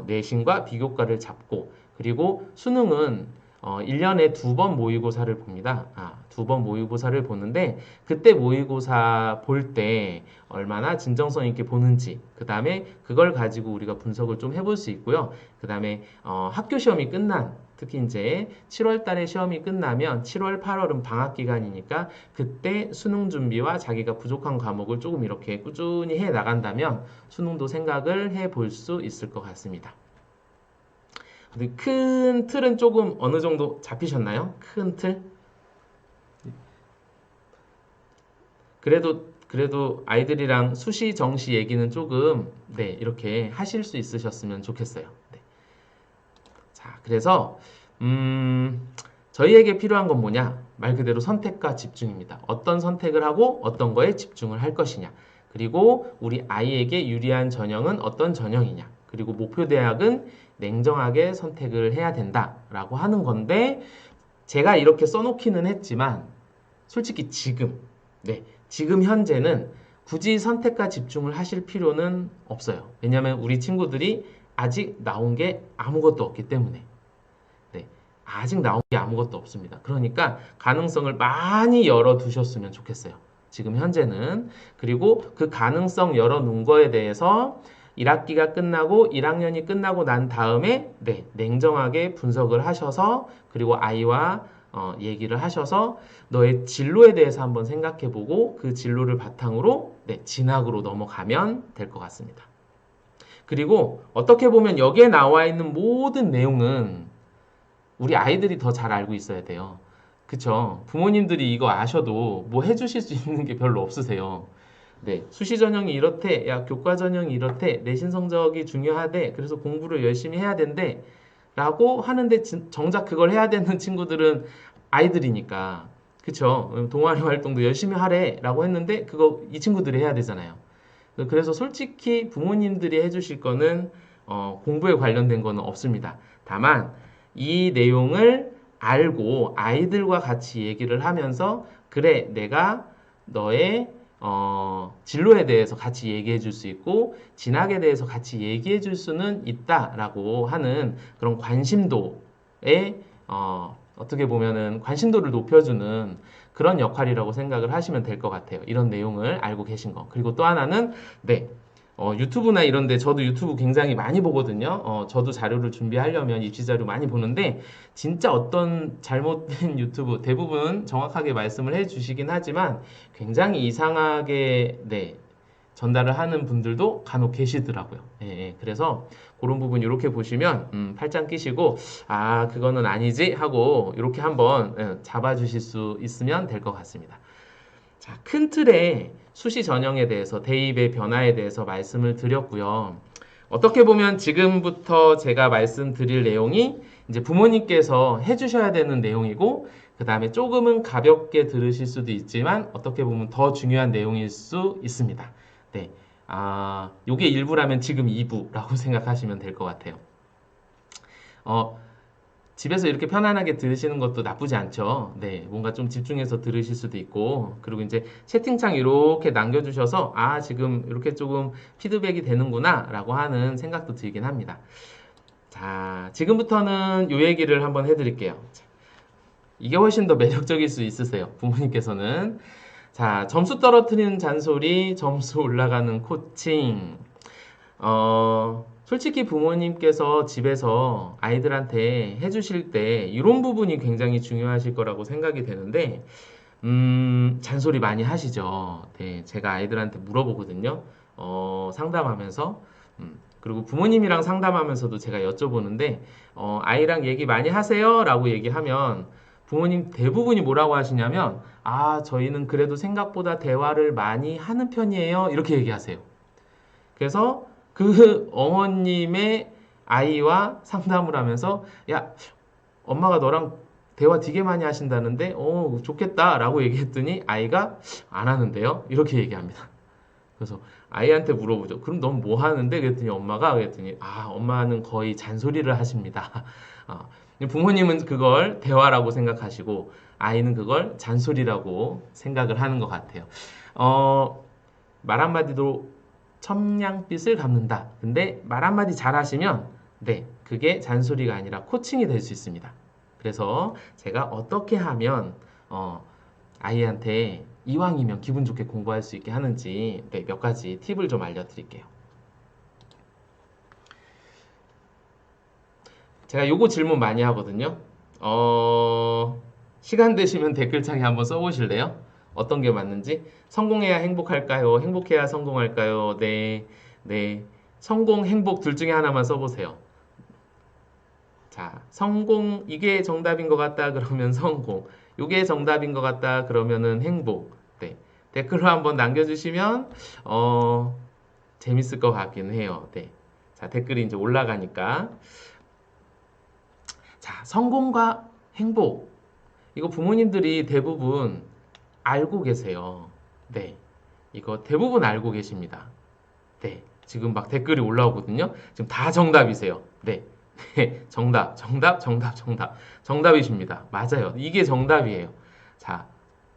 내신과 비교과를 잡고 그리고 수능은 1년에 2번 모의고사를 봅니다. 두 번 모의고사를 보는데 그때 모의고사 볼 때 얼마나 진정성 있게 보는지 그 다음에 그걸 가지고 우리가 분석을 좀 해볼 수 있고요. 그 다음에 학교 시험이 끝난 특히 이제 7월 달에 시험이 끝나면 7월, 8월은 방학 기간이니까 그때 수능 준비와 자기가 부족한 과목을 조금 이렇게 꾸준히 해 나간다면 수능도 생각을 해 볼 수 있을 것 같습니다. 근데 큰 틀은 조금 어느 정도 잡히셨나요? 큰 틀? 그래도 아이들이랑 수시, 정시 얘기는 조금 네, 이렇게 하실 수 있으셨으면 좋겠어요. 네. 자, 그래서 저희에게 필요한 건 뭐냐? 말 그대로 선택과 집중입니다. 어떤 선택을 하고 어떤 거에 집중을 할 것이냐. 그리고 우리 아이에게 유리한 전형은 어떤 전형이냐. 그리고 목표 대학은 냉정하게 선택을 해야 된다라고 하는 건데 제가 이렇게 써놓기는 했지만 솔직히 지금 현재는 굳이 선택과 집중을 하실 필요는 없어요. 왜냐하면 우리 친구들이 아직 나온 게 아무것도 없기 때문에. 네, 아직 나온 게 아무것도 없습니다. 그러니까 가능성을 많이 열어두셨으면 좋겠어요. 지금 현재는. 그리고 그 가능성 열어놓은 거에 대해서 1학기가 끝나고 1학년이 끝나고 난 다음에 네, 냉정하게 분석을 하셔서 그리고 아이와 얘기를 하셔서 너의 진로에 대해서 한번 생각해보고 그 진로를 바탕으로 네, 진학으로 넘어가면 될 것 같습니다. 그리고 어떻게 보면 여기에 나와 있는 모든 내용은 우리 아이들이 더 잘 알고 있어야 돼요. 그쵸? 부모님들이 이거 아셔도 뭐 해주실 수 있는 게 별로 없으세요. 네, 수시 전형이 이렇대, 야, 교과 전형이 이렇대, 내신 성적이 중요하대, 그래서 공부를 열심히 해야 된대, 라고 하는데 정작 그걸 해야 되는 친구들은 아이들이니까, 그쵸? 동아리 활동도 열심히 하래, 라고 했는데, 그거 이 친구들이 해야 되잖아요. 그래서 솔직히 부모님들이 해주실 거는 공부에 관련된 거는 없습니다. 다만 이 내용을 알고 아이들과 같이 얘기를 하면서 그래 내가 너의 진로에 대해서 같이 얘기해 줄 수 있고 진학에 대해서 같이 얘기해 줄 수는 있다라고 하는 그런 관심도에 어떻게 보면은 관심도를 높여주는 그런 역할이라고 생각을 하시면 될 것 같아요. 이런 내용을 알고 계신 거. 그리고 또 하나는 네. 유튜브나 이런데 저도 유튜브 굉장히 많이 보거든요. 저도 자료를 준비하려면 입시 자료 많이 보는데 진짜 어떤 잘못된 유튜브 대부분 정확하게 말씀을 해주시긴 하지만 굉장히 이상하게 네, 전달을 하는 분들도 간혹 계시더라고요. 예, 예. 그래서 그런 부분 이렇게 보시면 팔짱 끼시고 아 그거는 아니지 하고 이렇게 한번 잡아주실 수 있으면 될 것 같습니다. 자, 큰 틀의 수시 전형에 대해서 대입의 변화에 대해서 말씀을 드렸고요. 어떻게 보면 지금부터 제가 말씀드릴 내용이 이제 부모님께서 해주셔야 되는 내용이고 그 다음에 조금은 가볍게 들으실 수도 있지만 어떻게 보면 더 중요한 내용일 수 있습니다. 네. 요게 1부라면 지금 2부라고 생각하시면 될 것 같아요. 집에서 이렇게 편안하게 들으시는 것도 나쁘지 않죠. 네, 뭔가 좀 집중해서 들으실 수도 있고, 그리고 이제 채팅창 이렇게 남겨주셔서, 지금 이렇게 조금 피드백이 되는구나, 라고 하는 생각도 들긴 합니다. 자, 지금부터는 요 얘기를 한번 해드릴게요. 이게 훨씬 더 매력적일 수 있으세요. 부모님께서는. 자, 점수 떨어뜨리는 잔소리, 점수 올라가는 코칭. 솔직히 부모님께서 집에서 아이들한테 해주실 때 이런 부분이 굉장히 중요하실 거라고 생각이 되는데, 잔소리 많이 하시죠. 네, 제가 아이들한테 물어보거든요. 상담하면서. 그리고 부모님이랑 상담하면서도 제가 여쭤보는데, 아이랑 얘기 많이 하세요? 라고 얘기하면, 부모님 대부분이 뭐라고 하시냐면, 저희는 그래도 생각보다 대화를 많이 하는 편이에요. 이렇게 얘기하세요. 그래서 그 어머님의 아이와 상담을 하면서, 야, 엄마가 너랑 대화 되게 많이 하신다는데, 좋겠다 라고 얘기했더니 아이가 안 하는데요? 이렇게 얘기합니다. 그래서 아이한테 물어보죠. 그럼 넌 뭐 하는데? 그랬더니 그랬더니, 엄마는 거의 잔소리를 하십니다. 부모님은 그걸 대화라고 생각하시고, 아이는 그걸 잔소리라고 생각을 하는 것 같아요. 말 한마디도 천냥빚을 갚는다. 근데 말 한마디 잘 하시면, 네, 그게 잔소리가 아니라 코칭이 될 수 있습니다. 그래서 제가 어떻게 하면 아이한테 이왕이면 기분 좋게 공부할 수 있게 하는지, 네, 몇 가지 팁을 좀 알려드릴게요. 제가 요거 질문 많이 하거든요. 시간 되시면 댓글창에 한번 써보실래요? 어떤 게 맞는지? 성공해야 행복할까요? 행복해야 성공할까요? 네, 네. 성공, 행복 둘 중에 하나만 써보세요. 자, 성공, 이게 정답인 것 같다 그러면 성공, 이게 정답인 것 같다 그러면은 행복. 네. 댓글로 한번 남겨주시면 재밌을 것 같긴 해요. 네. 자, 댓글이 이제 올라가니까. 자, 성공과 행복. 이거 부모님들이 대부분 알고 계세요. 네. 이거 대부분 알고 계십니다. 네. 지금 막 댓글이 올라오거든요. 지금 다 정답이세요. 네. 네. 정답, 정답, 정답, 정답. 정답이십니다. 맞아요. 이게 정답이에요. 자,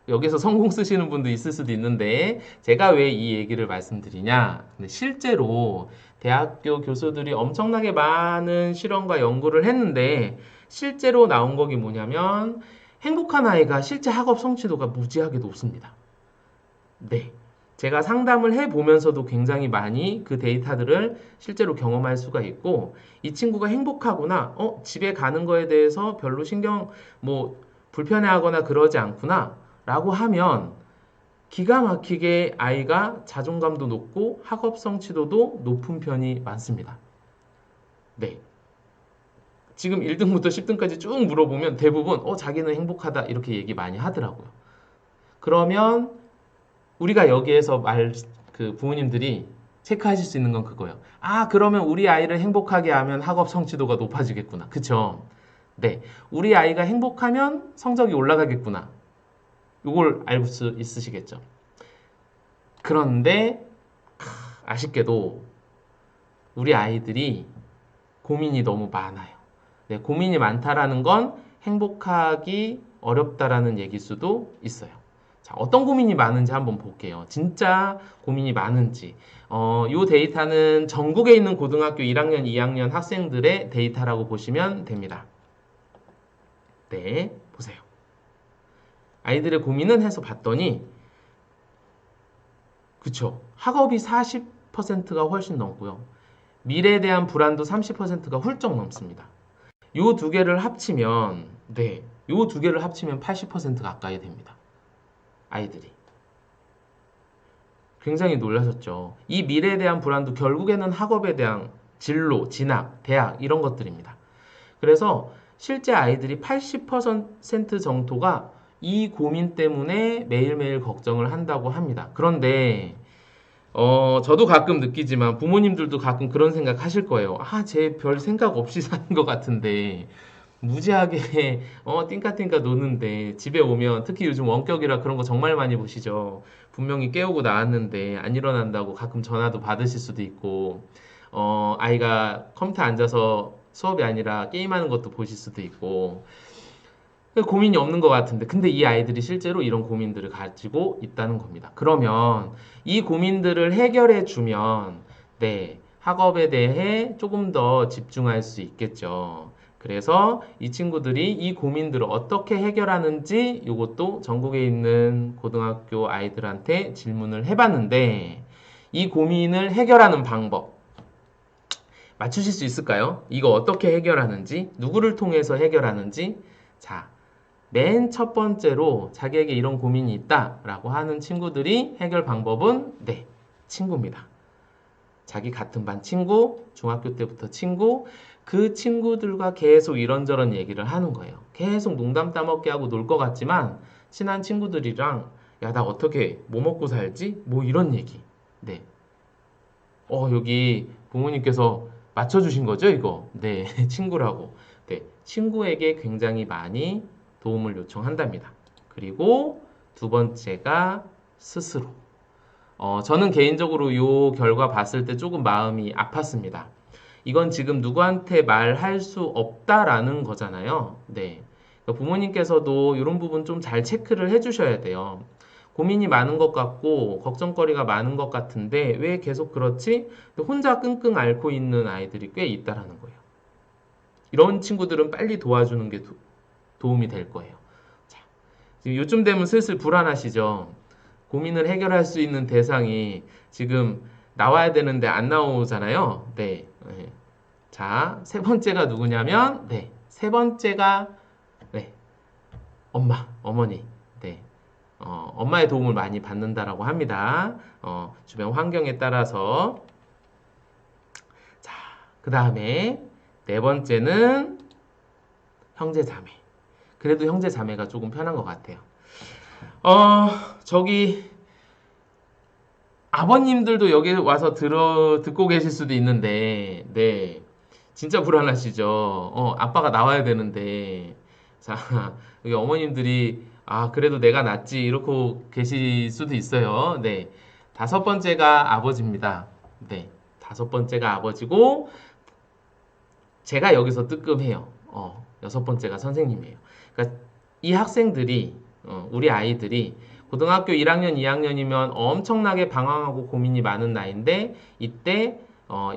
여기서 성공 쓰시는 분도 있을 수도 있는데, 제가 왜 이 얘기를 말씀드리냐. 근데 실제로 대학교 교수들이 엄청나게 많은 실험과 연구를 했는데, 실제로 나온 거기 뭐냐면, 행복한 아이가 실제 학업 성취도가 무지하게 높습니다. 네. 제가 상담을 해보면서도 굉장히 많이 그 데이터들을 실제로 경험할 수가 있고, 이 친구가 행복하구나, 집에 가는 거에 대해서 별로 신경, 불편해하거나 그러지 않구나, 라고 하면, 기가 막히게 아이가 자존감도 높고 학업 성취도도 높은 편이 많습니다. 네. 지금 1등부터 10등까지 쭉 물어보면 대부분, 자기는 행복하다, 이렇게 얘기 많이 하더라고요. 그러면, 우리가 여기에서 그 부모님들이 체크하실 수 있는 건 그거예요. 그러면 우리 아이를 행복하게 하면 학업 성취도가 높아지겠구나. 그쵸? 네. 우리 아이가 행복하면 성적이 올라가겠구나. 이걸 알 수 있으시겠죠? 그런데, 아쉽게도 우리 아이들이 고민이 너무 많아요. 네, 고민이 많다라는 건 행복하기 어렵다라는 얘기일 수도 있어요. 자, 어떤 고민이 많은지 한번 볼게요. 진짜 고민이 많은지. 이 데이터는 전국에 있는 고등학교 1학년, 2학년 학생들의 데이터라고 보시면 됩니다. 네, 보세요. 아이들의 고민은 해서 봤더니, 그쵸. 학업이 40%가 훨씬 넘고요. 미래에 대한 불안도 30%가 훌쩍 넘습니다. 요 두 개를 합치면, 네, 요 두 개를 합치면 80% 가까이 됩니다. 아이들이. 굉장히 놀라셨죠. 이 미래에 대한 불안도 결국에는 학업에 대한 진로, 진학, 대학 이런 것들입니다. 그래서 실제 아이들이 80% 정도가 이 고민 때문에 매일매일 걱정을 한다고 합니다. 그런데 저도 가끔 느끼지만 부모님들도 가끔 그런 생각 하실 거예요. 쟤 별 생각 없이 사는 것 같은데 무지하게 띵까띵까 노는데 집에 오면 특히 요즘 원격이라 그런 거 정말 많이 보시죠. 분명히 깨우고 나왔는데 안 일어난다고 가끔 전화도 받으실 수도 있고 아이가 컴퓨터 앉아서 수업이 아니라 게임하는 것도 보실 수도 있고 고민이 없는 것 같은데 근데 이 아이들이 실제로 이런 고민들을 가지고 있다는 겁니다. 그러면 이 고민들을 해결해 주면 네, 학업에 대해 조금 더 집중할 수 있겠죠. 그래서 이 친구들이 이 고민들을 어떻게 해결하는지 이것도 전국에 있는 고등학교 아이들한테 질문을 해봤는데 이 고민을 해결하는 방법 맞추실 수 있을까요? 이거 어떻게 해결하는지, 누구를 통해서 해결하는지. 자, 맨 첫 번째로 자기에게 이런 고민이 있다라고 하는 친구들이 해결 방법은 네, 친구입니다. 자기 같은 반 친구, 중학교 때부터 친구, 그 친구들과 계속 이런저런 얘기를 하는 거예요. 계속 농담 따먹게 하고 놀 것 같지만 친한 친구들이랑 야, 나 어떻게 뭐 먹고 살지? 뭐 이런 얘기. 네. 여기 부모님께서 맞춰주신 거죠, 이거? 네, 친구라고. 네, 친구에게 굉장히 많이 도움을 요청한답니다. 그리고 두 번째가 스스로. 저는 개인적으로 이 결과 봤을 때 조금 마음이 아팠습니다. 이건 지금 누구한테 말할 수 없다라는 거잖아요. 네. 그러니까 부모님께서도 이런 부분 좀 잘 체크를 해주셔야 돼요. 고민이 많은 것 같고 걱정거리가 많은 것 같은데 왜 계속 그렇지? 혼자 끙끙 앓고 있는 아이들이 꽤 있다라는 거예요. 이런 친구들은 빨리 도와주는 게 도움이 될 거예요. 자, 지금 요즘 되면 슬슬 불안하시죠? 고민을 해결할 수 있는 대상이 지금 나와야 되는데 안 나오잖아요. 네. 네. 자, 세 번째가 누구냐면, 네. 세 번째가, 네. 어머니. 네. 엄마의 도움을 많이 받는다라고 합니다. 주변 환경에 따라서. 자, 그 다음에 네 번째는 형제 자매. 그래도 형제 자매가 조금 편한 것 같아요. 저기 아버님들도 여기 와서 듣고 계실 수도 있는데, 네. 진짜 불안하시죠? 아빠가 나와야 되는데. 자, 여기 어머님들이, 그래도 내가 낫지, 이러고 계실 수도 있어요. 네. 다섯 번째가 아버지입니다. 네. 다섯 번째가 아버지고, 제가 여기서 뜨끔해요. 여섯 번째가 선생님이에요. 그러니까 이 학생들이, 우리 아이들이 고등학교 1학년, 2학년이면 엄청나게 방황하고 고민이 많은 나이인데 이때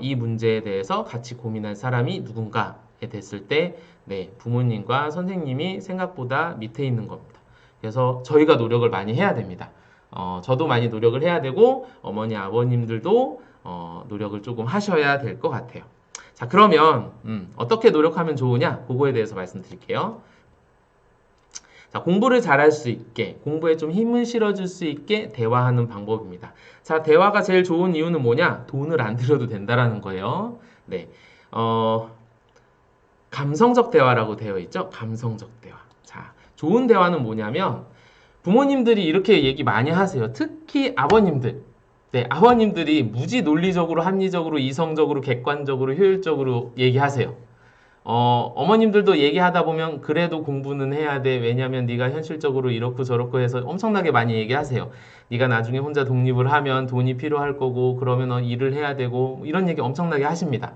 이 문제에 대해서 같이 고민할 사람이 누군가에 됐을 때 네, 부모님과 선생님이 생각보다 밑에 있는 겁니다. 그래서 저희가 노력을 많이 해야 됩니다. 저도 많이 노력을 해야 되고 어머니, 아버님들도 노력을 조금 하셔야 될 것 같아요. 자, 그러면 어떻게 노력하면 좋으냐? 그거에 대해서 말씀드릴게요. 자, 공부를 잘할 수 있게, 공부에 좀 힘을 실어줄 수 있게 대화하는 방법입니다. 자, 대화가 제일 좋은 이유는 뭐냐? 돈을 안 들여도 된다라는 거예요. 네. 감성적 대화라고 되어 있죠? 감성적 대화. 자, 좋은 대화는 뭐냐면, 부모님들이 이렇게 얘기 많이 하세요. 특히 아버님들. 네, 아버님들이 무지 논리적으로, 합리적으로, 이성적으로, 객관적으로, 효율적으로 얘기하세요. 어머님들도 얘기하다 보면 그래도 공부는 해야 돼. 왜냐면 네가 현실적으로 이렇고 저렇고 해서 엄청나게 많이 얘기하세요. 네가 나중에 혼자 독립을 하면 돈이 필요할 거고 그러면 일을 해야 되고 이런 얘기 엄청나게 하십니다.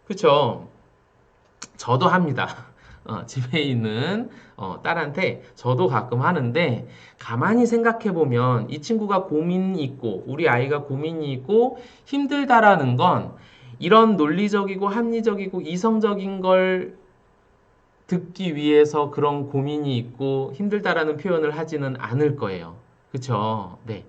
그렇죠? 저도 합니다. 집에 있는 딸한테 저도 가끔 하는데 가만히 생각해 보면 이 친구가 고민이 있고 우리 아이가 고민이 있고 힘들다라는 건 이런 논리적이고 합리적이고 이성적인 걸 듣기 위해서 그런 고민이 있고 힘들다라는 표현을 하지는 않을 거예요. 그쵸? 네.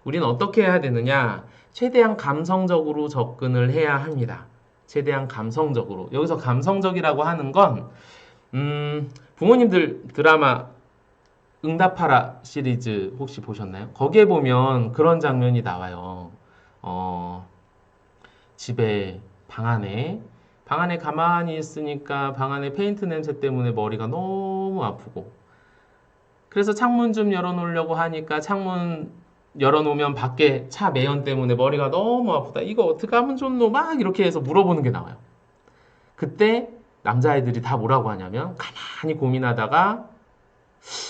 우리는 어떻게 해야 되느냐? 최대한 감성적으로 접근을 해야 합니다. 최대한 감성적으로. 여기서 감성적이라고 하는 건, 부모님들 드라마 응답하라 시리즈 혹시 보셨나요? 거기에 보면 그런 장면이 나와요. 어, 집에 방 안에 가만히 있으니까 방 안에 페인트 냄새 때문에 머리가 너무 아프고 그래서 창문 좀 열어놓으려고 하니까 창문 열어놓으면 밖에 차 매연 때문에 머리가 너무 아프다. 이거 어떻게 하면 좋노? 막 이렇게 해서 물어보는 게 나와요. 그때 남자애들이 다 뭐라고 하냐면 가만히 고민하다가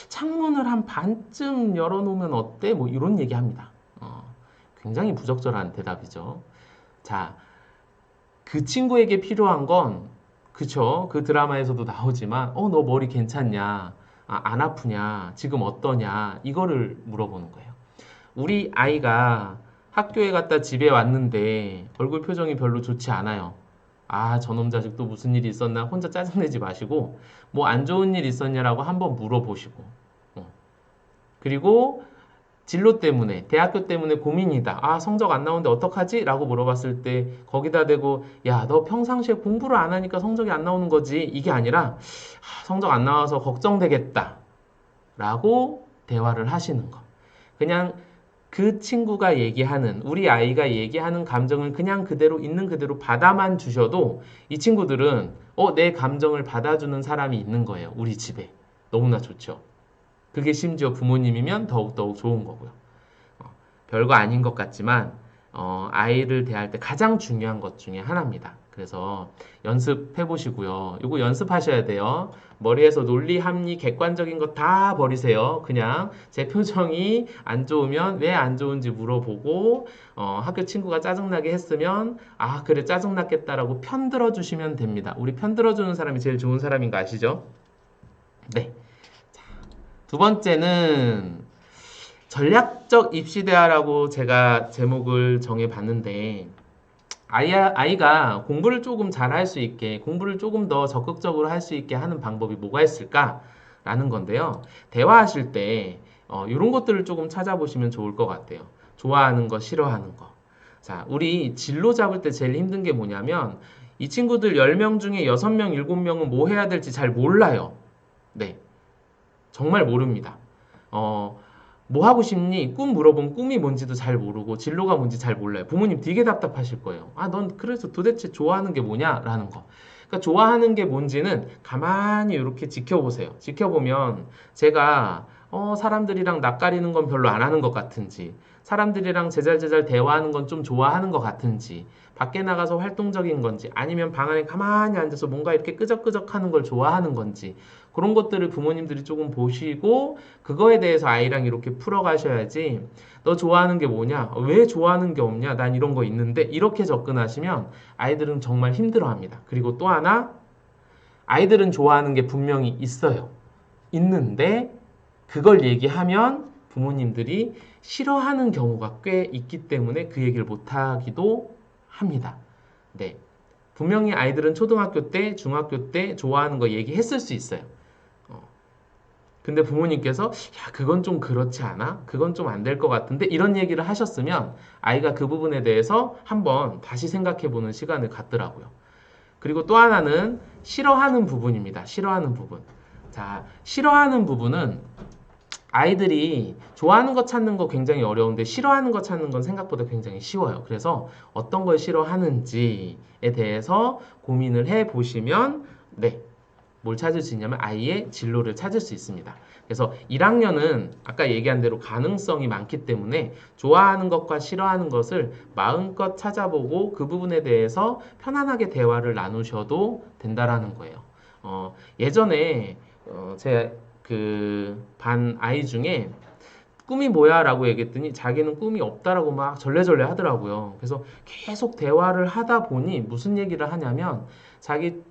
창문을 한 반쯤 열어놓으면 어때? 뭐 이런 얘기합니다. 굉장히 부적절한 대답이죠. 자, 그 친구에게 필요한 건 그쵸? 그 드라마에서도 나오지만 너 머리 괜찮냐? 안 아프냐? 지금 어떠냐? 이거를 물어보는 거예요. 우리 아이가 학교에 갔다 집에 왔는데 얼굴 표정이 별로 좋지 않아요. 저놈 자식 또 무슨 일이 있었나 혼자 짜증내지 마시고 뭐 안 좋은 일 있었냐라고 한번 물어보시고 그리고 진로 때문에 대학교 때문에 고민이다. 성적 안 나오는데 어떡하지? 라고 물어봤을 때 거기다 대고 야, 너 평상시에 공부를 안 하니까 성적이 안 나오는 거지. 이게 아니라 성적 안 나와서 걱정되겠다. 라고 대화를 하시는 거. 그냥 그 친구가 얘기하는 우리 아이가 얘기하는 감정을 그냥 그대로 있는 그대로 받아만 주셔도 이 친구들은 내 감정을 받아주는 사람이 있는 거예요. 우리 집에. 너무나 좋죠. 그게 심지어 부모님이면 더욱더욱 좋은 거고요. 별거 아닌 것 같지만 아이를 대할 때 가장 중요한 것 중에 하나입니다. 그래서 연습해 보시고요. 이거 연습하셔야 돼요. 머리에서 논리, 합리, 객관적인 거 다 버리세요. 그냥 제 표정이 안 좋으면 왜 안 좋은지 물어보고 학교 친구가 짜증나게 했으면 그래 짜증났겠다라고 편들어 주시면 됩니다. 우리 편들어 주는 사람이 제일 좋은 사람인 거 아시죠? 네. 두 번째는 전략적 입시대화라고 제가 제목을 정해봤는데 아이가 공부를 조금 잘 할 수 있게 공부를 조금 더 적극적으로 할 수 있게 하는 방법이 뭐가 있을까라는 건데요. 대화하실 때 이런 것들을 조금 찾아보시면 좋을 것 같아요. 좋아하는 거, 싫어하는 거. 자, 우리 진로 잡을 때 제일 힘든 게 뭐냐면 이 친구들 10명 중에 6명, 7명은 뭐 해야 될지 잘 몰라요. 네. 정말 모릅니다. 뭐 하고 싶니? 꿈 물어보면 꿈이 뭔지도 잘 모르고 진로가 뭔지 잘 몰라요. 부모님 되게 답답하실 거예요. 넌 그래서 도대체 좋아하는 게 뭐냐? 라는 거. 그러니까 좋아하는 게 뭔지는 가만히 이렇게 지켜보세요. 지켜보면 제가 사람들이랑 낯가리는 건 별로 안 하는 것 같은지 사람들이랑 제잘제잘 대화하는 건 좀 좋아하는 것 같은지 밖에 나가서 활동적인 건지 아니면 방 안에 가만히 앉아서 뭔가 이렇게 끄적끄적 하는 걸 좋아하는 건지 그런 것들을 부모님들이 조금 보시고 그거에 대해서 아이랑 이렇게 풀어가셔야지 너 좋아하는 게 뭐냐? 왜 좋아하는 게 없냐? 난 이런 거 있는데 이렇게 접근하시면 아이들은 정말 힘들어합니다. 그리고 또 하나 아이들은 좋아하는 게 분명히 있어요. 있는데 그걸 얘기하면 부모님들이 싫어하는 경우가 꽤 있기 때문에 그 얘기를 못하기도 합니다. 네. 분명히 아이들은 초등학교 때, 중학교 때 좋아하는 거 얘기했을 수 있어요. 근데 부모님께서 야 그건 좀 그렇지 않아? 그건 좀 안 될 것 같은데 이런 얘기를 하셨으면 아이가 그 부분에 대해서 한번 다시 생각해 보는 시간을 갖더라고요. 그리고 또 하나는 싫어하는 부분입니다. 싫어하는 부분. 자, 싫어하는 부분은 아이들이 좋아하는 거 찾는 거 굉장히 어려운데 싫어하는 거 찾는 건 생각보다 굉장히 쉬워요. 그래서 어떤 걸 싫어하는지에 대해서 고민을 해 보시면 네, 뭘 찾을 수 있냐면 아이의 진로를 찾을 수 있습니다. 그래서 1학년은 아까 얘기한 대로 가능성이 많기 때문에 좋아하는 것과 싫어하는 것을 마음껏 찾아보고 그 부분에 대해서 편안하게 대화를 나누셔도 된다라는 거예요. 예전에 제 그 반 아이 중에 꿈이 뭐야? 라고 얘기했더니 자기는 꿈이 없다라고 막 절레절레 하더라고요. 그래서 계속 대화를 하다 보니 무슨 얘기를 하냐면 자기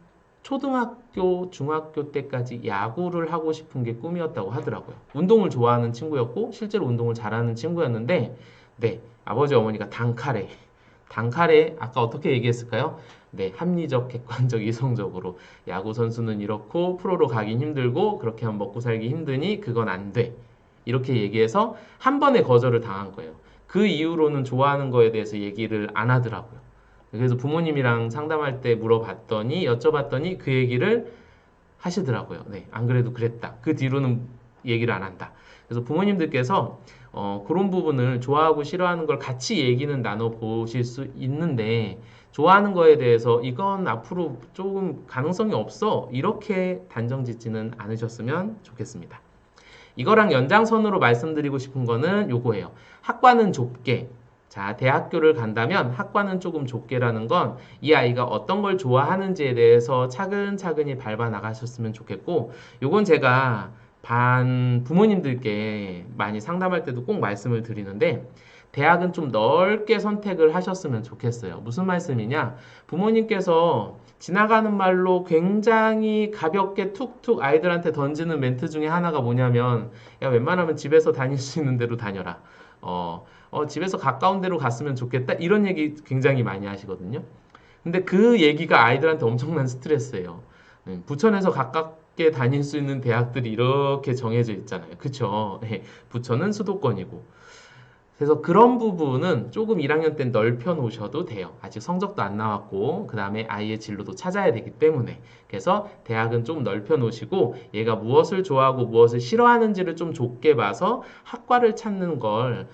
초등학교, 중학교 때까지 야구를 하고 싶은 게 꿈이었다고 하더라고요. 운동을 좋아하는 친구였고 실제로 운동을 잘하는 친구였는데 네, 아버지 어머니가 단칼에 아까 어떻게 얘기했을까요? 네, 합리적, 객관적, 이성적으로 야구 선수는 이렇고 프로로 가긴 힘들고 그렇게 하면 먹고 살기 힘드니 그건 안 돼. 이렇게 얘기해서 한 번에 거절을 당한 거예요. 그 이후로는 좋아하는 거에 대해서 얘기를 안 하더라고요. 그래서 부모님이랑 상담할 때 물어봤더니 여쭤봤더니 그 얘기를 하시더라고요. 네, 안 그래도 그랬다. 그 뒤로는 얘기를 안 한다. 그래서 부모님들께서 그런 부분을 좋아하고 싫어하는 걸 같이 얘기는 나눠 보실 수 있는데 좋아하는 거에 대해서 이건 앞으로 조금 가능성이 없어 이렇게 단정 짓지는 않으셨으면 좋겠습니다. 이거랑 연장선으로 말씀드리고 싶은 거는 요거예요. 학과는 좁게 자, 대학교를 간다면 학과는 조금 좁게라는 건 이 아이가 어떤 걸 좋아하는지에 대해서 차근차근히 밟아 나가셨으면 좋겠고, 요건 제가 반 부모님들께 많이 상담할 때도 꼭 말씀을 드리는데, 대학은 좀 넓게 선택을 하셨으면 좋겠어요. 무슨 말씀이냐? 부모님께서 지나가는 말로 굉장히 가볍게 툭툭 아이들한테 던지는 멘트 중에 하나가 뭐냐면, 야, 웬만하면 집에서 다닐 수 있는 대로 다녀라. 집에서 가까운 데로 갔으면 좋겠다. 이런 얘기 굉장히 많이 하시거든요. 근데 그 얘기가 아이들한테 엄청난 스트레스예요. 부천에서 가깝게 다닐 수 있는 대학들이 이렇게 정해져 있잖아요. 그쵸? 네, 부천은 수도권이고. 그래서 그런 부분은 조금 1학년 때 넓혀 놓으셔도 돼요. 아직 성적도 안 나왔고, 그 다음에 아이의 진로도 찾아야 되기 때문에. 그래서 대학은 좀 넓혀 놓으시고, 얘가 무엇을 좋아하고 무엇을 싫어하는지를 좀 좁게 봐서 학과를 찾는 걸,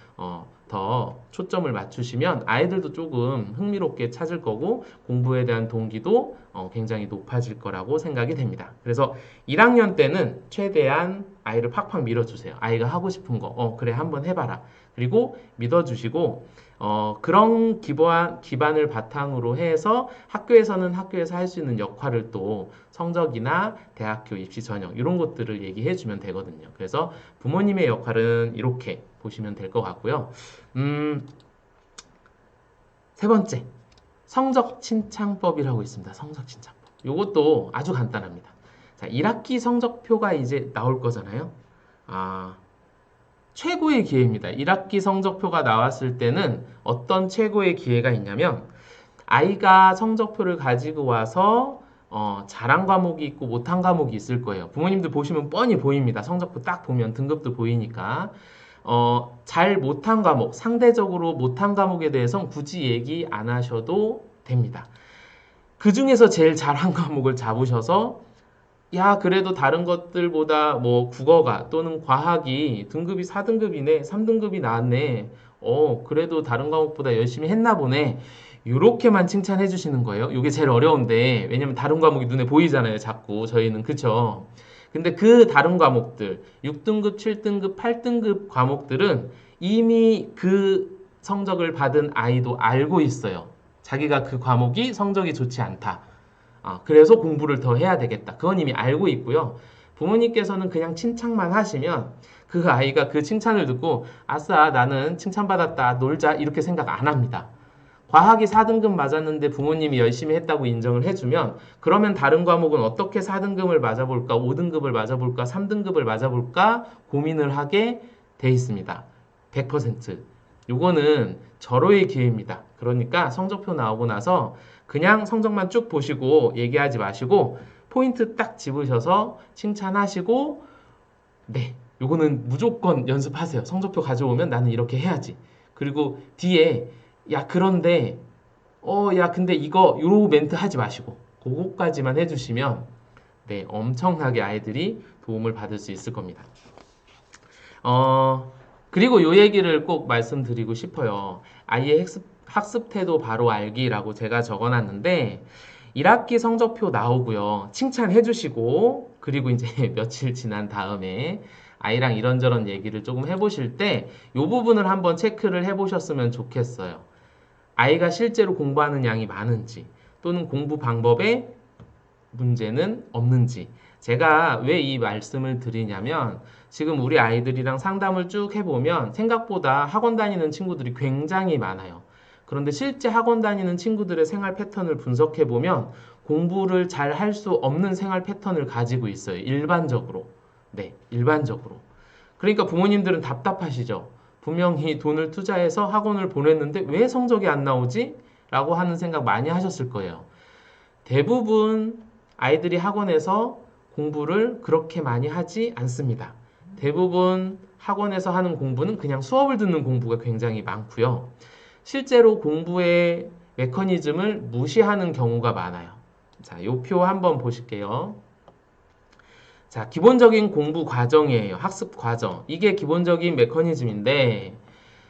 더 초점을 맞추시면 아이들도 조금 흥미롭게 찾을 거고, 공부에 대한 동기도 굉장히 높아질 거라고 생각이 됩니다. 그래서 1학년 때는 최대한 아이를 팍팍 밀어주세요. 아이가 하고 싶은 거, 그래, 한번 해봐라. 그리고 믿어주시고 그런 기반을 바탕으로 해서 학교에서는 학교에서 할 수 있는 역할을 또 성적이나 대학교 입시 전형 이런 것들을 얘기해 주면 되거든요. 그래서 부모님의 역할은 이렇게 보시면 될 것 같고요. 세 번째, 성적 칭찬법이라고 있습니다. 성적 칭찬법. 이것도 아주 간단합니다. 자, 1학기 성적표가 이제 나올 거잖아요. 아, 최고의 기회입니다. 1학기 성적표가 나왔을 때는 어떤 최고의 기회가 있냐면 아이가 성적표를 가지고 와서 잘한 과목이 있고 못한 과목이 있을 거예요. 부모님들 보시면 뻔히 보입니다. 성적표 딱 보면 등급도 보이니까. 잘 못한 과목, 상대적으로 못한 과목에 대해서는 굳이 얘기 안 하셔도 됩니다. 그 중에서 제일 잘한 과목을 잡으셔서 야, 그래도 다른 것들보다 뭐 국어가 또는 과학이 등급이 4등급이네, 3등급이 나왔네. 그래도 다른 과목보다 열심히 했나 보네. 요렇게만 칭찬해 주시는 거예요. 이게 제일 어려운데, 왜냐면 다른 과목이 눈에 보이잖아요, 자꾸. 저희는. 그쵸? 근데 그 다른 과목들, 6등급, 7등급, 8등급 과목들은 이미 그 성적을 받은 아이도 알고 있어요. 자기가 그 과목이 성적이 좋지 않다. 그래서 공부를 더 해야 되겠다. 그건 이미 알고 있고요. 부모님께서는 그냥 칭찬만 하시면 그 아이가 그 칭찬을 듣고 아싸 나는 칭찬받았다 놀자 이렇게 생각 안 합니다. 과학이 4등급 맞았는데 부모님이 열심히 했다고 인정을 해주면 그러면 다른 과목은 어떻게 4등급을 맞아볼까 5등급을 맞아볼까 3등급을 맞아볼까 고민을 하게 돼 있습니다. 100%. 요거는 절호의 기회입니다. 그러니까 성적표 나오고 나서 그냥 성적만 쭉 보시고 얘기하지 마시고 포인트 딱 집으셔서 칭찬하시고 네, 요거는 무조건 연습하세요. 성적표 가져오면 나는 이렇게 해야지. 그리고 뒤에 야 그런데 야 근데 이거 요 멘트 하지 마시고 그거까지만 해주시면 네, 엄청나게 아이들이 도움을 받을 수 있을 겁니다. 그리고 요 얘기를 꼭 말씀드리고 싶어요. 아이의 학습 태도 바로 알기라고 제가 적어놨는데 1학기 성적표 나오고요. 칭찬해 주시고 그리고 이제 며칠 지난 다음에 아이랑 이런저런 얘기를 조금 해보실 때 이 부분을 한번 체크를 해보셨으면 좋겠어요. 아이가 실제로 공부하는 양이 많은지 또는 공부 방법에 문제는 없는지 제가 왜 이 말씀을 드리냐면 지금 우리 아이들이랑 상담을 쭉 해보면 생각보다 학원 다니는 친구들이 굉장히 많아요. 그런데 실제 학원 다니는 친구들의 생활 패턴을 분석해보면 공부를 잘 할 수 없는 생활 패턴을 가지고 있어요. 일반적으로. 네, 일반적으로. 그러니까 부모님들은 답답하시죠. 분명히 돈을 투자해서 학원을 보냈는데 왜 성적이 안 나오지? 라고 하는 생각 많이 하셨을 거예요. 대부분 아이들이 학원에서 공부를 그렇게 많이 하지 않습니다. 대부분 학원에서 하는 공부는 그냥 수업을 듣는 공부가 굉장히 많고요. 실제로 공부의 메커니즘을 무시하는 경우가 많아요. 자, 요 표 한번 보실게요. 자, 기본적인 공부 과정이에요. 학습 과정. 이게 기본적인 메커니즘인데,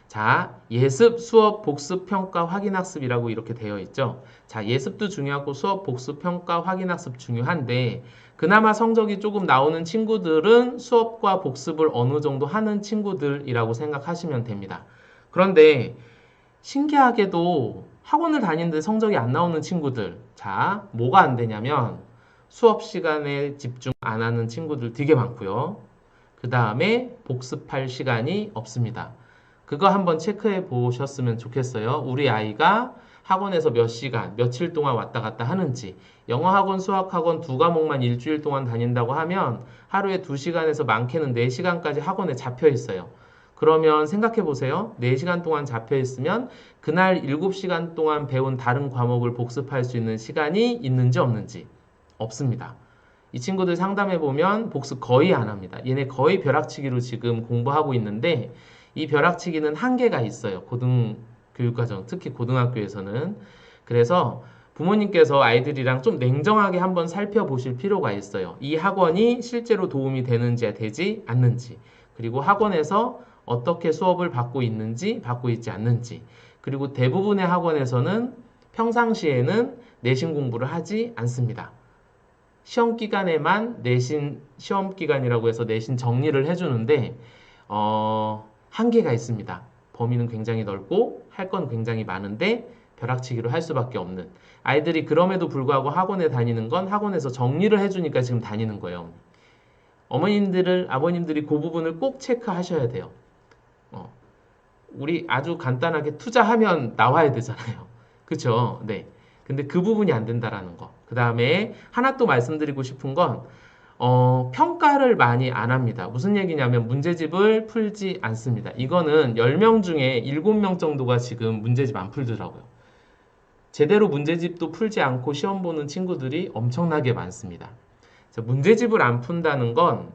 자, 예습, 수업, 복습, 평가, 확인 학습이라고 이렇게 되어 있죠. 자, 예습도 중요하고 수업, 복습, 평가, 확인 학습 중요한데, 그나마 성적이 조금 나오는 친구들은 수업과 복습을 어느 정도 하는 친구들이라고 생각하시면 됩니다. 그런데 신기하게도 학원을 다니는데 성적이 안 나오는 친구들. 자, 뭐가 안 되냐면 수업 시간에 집중 안 하는 친구들 되게 많고요. 그 다음에 복습할 시간이 없습니다. 그거 한번 체크해 보셨으면 좋겠어요. 우리 아이가 학원에서 몇 시간, 며칠 동안 왔다 갔다 하는지. 영어 학원, 수학 학원 두 과목만 일주일 동안 다닌다고 하면 하루에 2시간에서 많게는 4시간까지 학원에 잡혀 있어요. 그러면 생각해 보세요. 4시간 동안 잡혀 있으면 그날 7시간 동안 배운 다른 과목을 복습할 수 있는 시간이 있는지 없는지. 없습니다. 이 친구들 상담해 보면 복습 거의 안 합니다. 얘네 거의 벼락치기로 지금 공부하고 있는데 이 벼락치기는 한계가 있어요. 고등교육과정, 특히 고등학교에서는. 그래서 부모님께서 아이들이랑 좀 냉정하게 한번 살펴보실 필요가 있어요. 이 학원이 실제로 도움이 되는지 되지 않는지, 그리고 학원에서 어떻게 수업을 받고 있는지, 받고 있지 않는지, 그리고 대부분의 학원에서는 평상시에는 내신 공부를 하지 않습니다. 시험 기간에만 내신 시험 기간이라고 해서 내신 정리를 해주는데 한계가 있습니다. 범위는 굉장히 넓고 할 건 굉장히 많은데 벼락치기로 할 수밖에 없는 아이들이 그럼에도 불구하고 학원에 다니는 건 학원에서 정리를 해주니까 지금 다니는 거예요. 아버님들이 그 부분을 꼭 체크하셔야 돼요. 우리 아주 간단하게 투자하면 나와야 되잖아요. 그쵸? 네. 근데 그 부분이 안 된다라는 거. 그 다음에 하나 또 말씀드리고 싶은 건, 평가를 많이 안 합니다. 무슨 얘기냐면 문제집을 풀지 않습니다. 이거는 10명 중에 7명 정도가 지금 문제집 안 풀더라고요. 제대로 문제집도 풀지 않고 시험 보는 친구들이 엄청나게 많습니다. 문제집을 안 푼다는 건,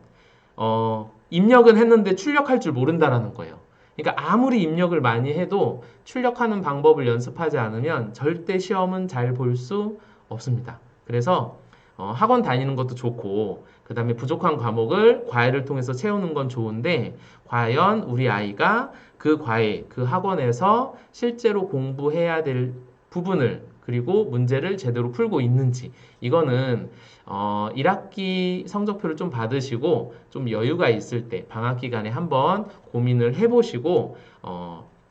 입력은 했는데 출력할 줄 모른다라는 거예요. 그러니까 아무리 입력을 많이 해도 출력하는 방법을 연습하지 않으면 절대 시험은 잘 볼 수 없습니다. 그래서 학원 다니는 것도 좋고 그 다음에 부족한 과목을 과외를 통해서 채우는 건 좋은데 과연 우리 아이가 그 과외, 그 학원에서 실제로 공부해야 될 부분을 그리고 문제를 제대로 풀고 있는지 이거는 1학기 성적표를 좀 받으시고 좀 여유가 있을 때 방학 기간에 한번 고민을 해보시고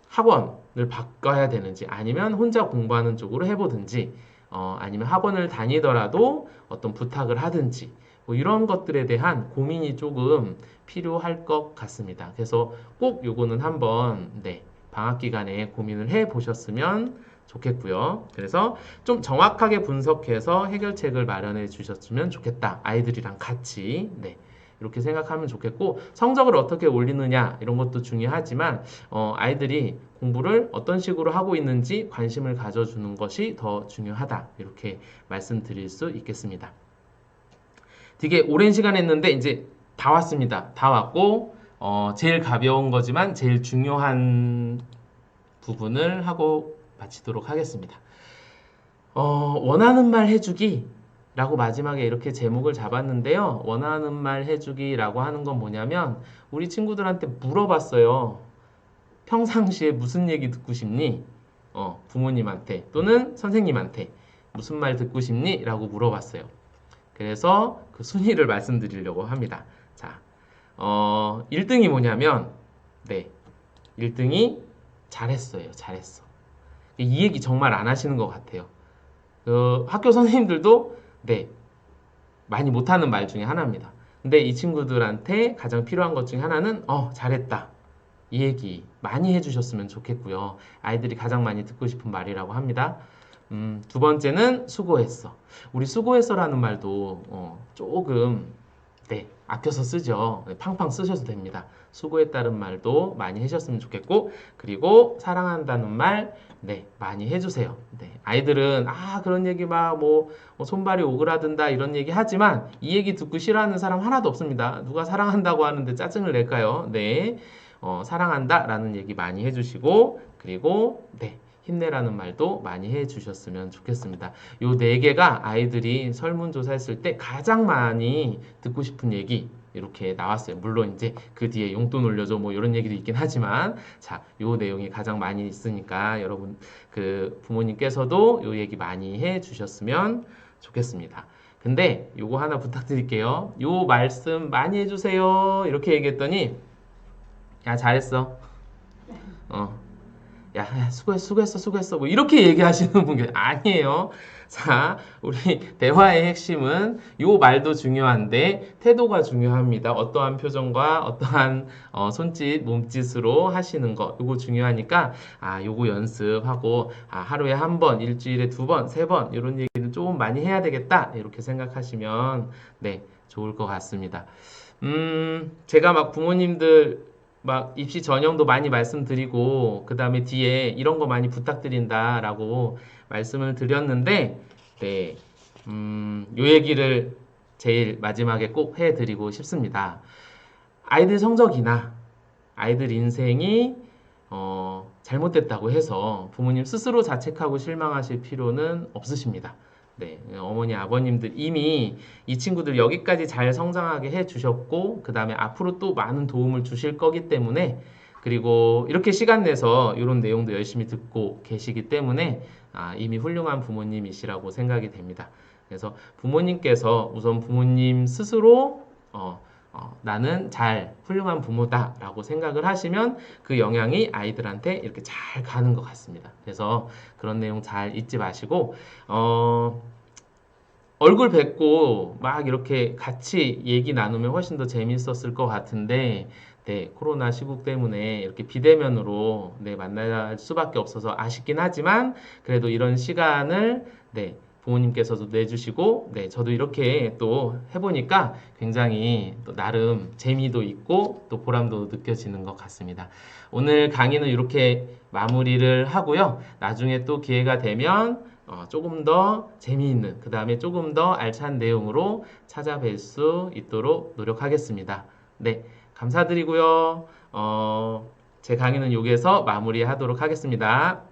학원을 바꿔야 되는지 아니면 혼자 공부하는 쪽으로 해보든지 아니면 학원을 다니더라도 어떤 부탁을 하든지 뭐 이런 것들에 대한 고민이 조금 필요할 것 같습니다. 그래서 꼭 요거는 한번 방학 기간에 고민을 해 보셨으면 좋겠고요. 그래서 좀 정확하게 분석해서 해결책을 마련해 주셨으면 좋겠다. 아이들이랑 같이. 이렇게 생각하면 좋겠고 성적을 어떻게 올리느냐 이런 것도 중요하지만 아이들이 공부를 어떤 식으로 하고 있는지 관심을 가져주는 것이 더 중요하다. 이렇게 말씀드릴 수 있겠습니다. 되게 오랜 시간 했는데 이제 다 왔습니다. 다 왔고 제일 가벼운 거지만 제일 중요한 부분을 하고 마치도록 하겠습니다. 원하는 말 해주기 라고 마지막에 이렇게 제목을 잡았는데요. 원하는 말 해주기 라고 하는 건 뭐냐면 우리 친구들한테 물어봤어요. 평상시에 무슨 얘기 듣고 싶니? 부모님한테 또는 선생님한테 무슨 말 듣고 싶니? 라고 물어봤어요. 그래서 그 순위를 말씀드리려고 합니다. 자, 1등이 뭐냐면 1등이 잘했어요. 잘했어. 이 얘기 정말 안 하시는 것 같아요. 학교 선생님들도 많이 못하는 말 중에 하나입니다. 근데 이 친구들한테 가장 필요한 것 중에 하나는 잘했다. 이 얘기 많이 해주셨으면 좋겠고요. 아이들이 가장 많이 듣고 싶은 말이라고 합니다. 두 번째는 수고했어. 우리 수고했어라는 말도 조금 아껴서 쓰죠. 팡팡 쓰셔도 됩니다. 수고했다는 말도 많이 해주셨으면 좋겠고 그리고 사랑한다는 말 많이 해주세요. 아이들은 그런 얘기 막 손발이 오그라든다 이런 얘기 하지만 이 얘기 듣고 싫어하는 사람 하나도 없습니다. 누가 사랑한다고 하는데 짜증을 낼까요? 사랑한다 라는 얘기 많이 해주시고 그리고 힘내라는 말도 많이 해주셨으면 좋겠습니다. 요 4개가 아이들이 설문조사 했을 때 가장 많이 듣고 싶은 얘기 이렇게 나왔어요. 물론 이제 그 뒤에 용돈 올려줘 뭐 이런 얘기도 있긴 하지만 자, 요 내용이 가장 많이 있으니까 여러분 그 부모님께서도 요 얘기 많이 해주셨으면 좋겠습니다. 근데 요거 하나 부탁드릴게요. 요 말씀 많이 해주세요. 이렇게 얘기했더니 야 잘했어. 야, 수고했어. 뭐 이렇게 얘기하시는 분 아니에요. 자, 우리 대화의 핵심은 요 말도 중요한데 태도가 중요합니다. 어떠한 표정과 어떠한 손짓, 몸짓으로 하시는 거 요거 중요하니까 요거 연습하고 하루에 한 번, 일주일에 두 번, 세 번 이런 얘기를 좀 많이 해야 되겠다. 이렇게 생각하시면 네, 좋을 것 같습니다. 제가 막 부모님들 막 입시 전형도 많이 말씀드리고 그 다음에 뒤에 이런 거 많이 부탁드린다라고 말씀을 드렸는데 네, 요 얘기를 제일 마지막에 꼭 해드리고 싶습니다. 아이들 성적이나 아이들 인생이 잘못됐다고 해서 부모님 스스로 자책하고 실망하실 필요는 없으십니다. 네, 어머니, 아버님들 이미 이 친구들 여기까지 잘 성장하게 해 주셨고, 그 다음에 앞으로 또 많은 도움을 주실 거기 때문에, 그리고 이렇게 시간 내서 이런 내용도 열심히 듣고 계시기 때문에, 이미 훌륭한 부모님이시라고 생각이 됩니다. 그래서 부모님께서 우선 부모님 스스로, 나는 잘 훌륭한 부모다라고 생각을 하시면 그 영향이 아이들한테 이렇게 잘 가는 것 같습니다. 그래서 그런 내용 잘 잊지 마시고, 얼굴 뵙고 막 이렇게 같이 얘기 나누면 훨씬 더 재밌었을 것 같은데, 네, 코로나 시국 때문에 이렇게 비대면으로 네, 만날 수밖에 없어서 아쉽긴 하지만, 그래도 이런 시간을 네, 부모님께서도 내주시고, 네, 저도 이렇게 또 해보니까 굉장히 또 나름 재미도 있고 또 보람도 느껴지는 것 같습니다. 오늘 강의는 이렇게 마무리를 하고요. 나중에 또 기회가 되면 조금 더 재미있는, 그 다음에 조금 더 알찬 내용으로 찾아뵐 수 있도록 노력하겠습니다. 네, 감사드리고요. 제 강의는 여기에서 마무리하도록 하겠습니다.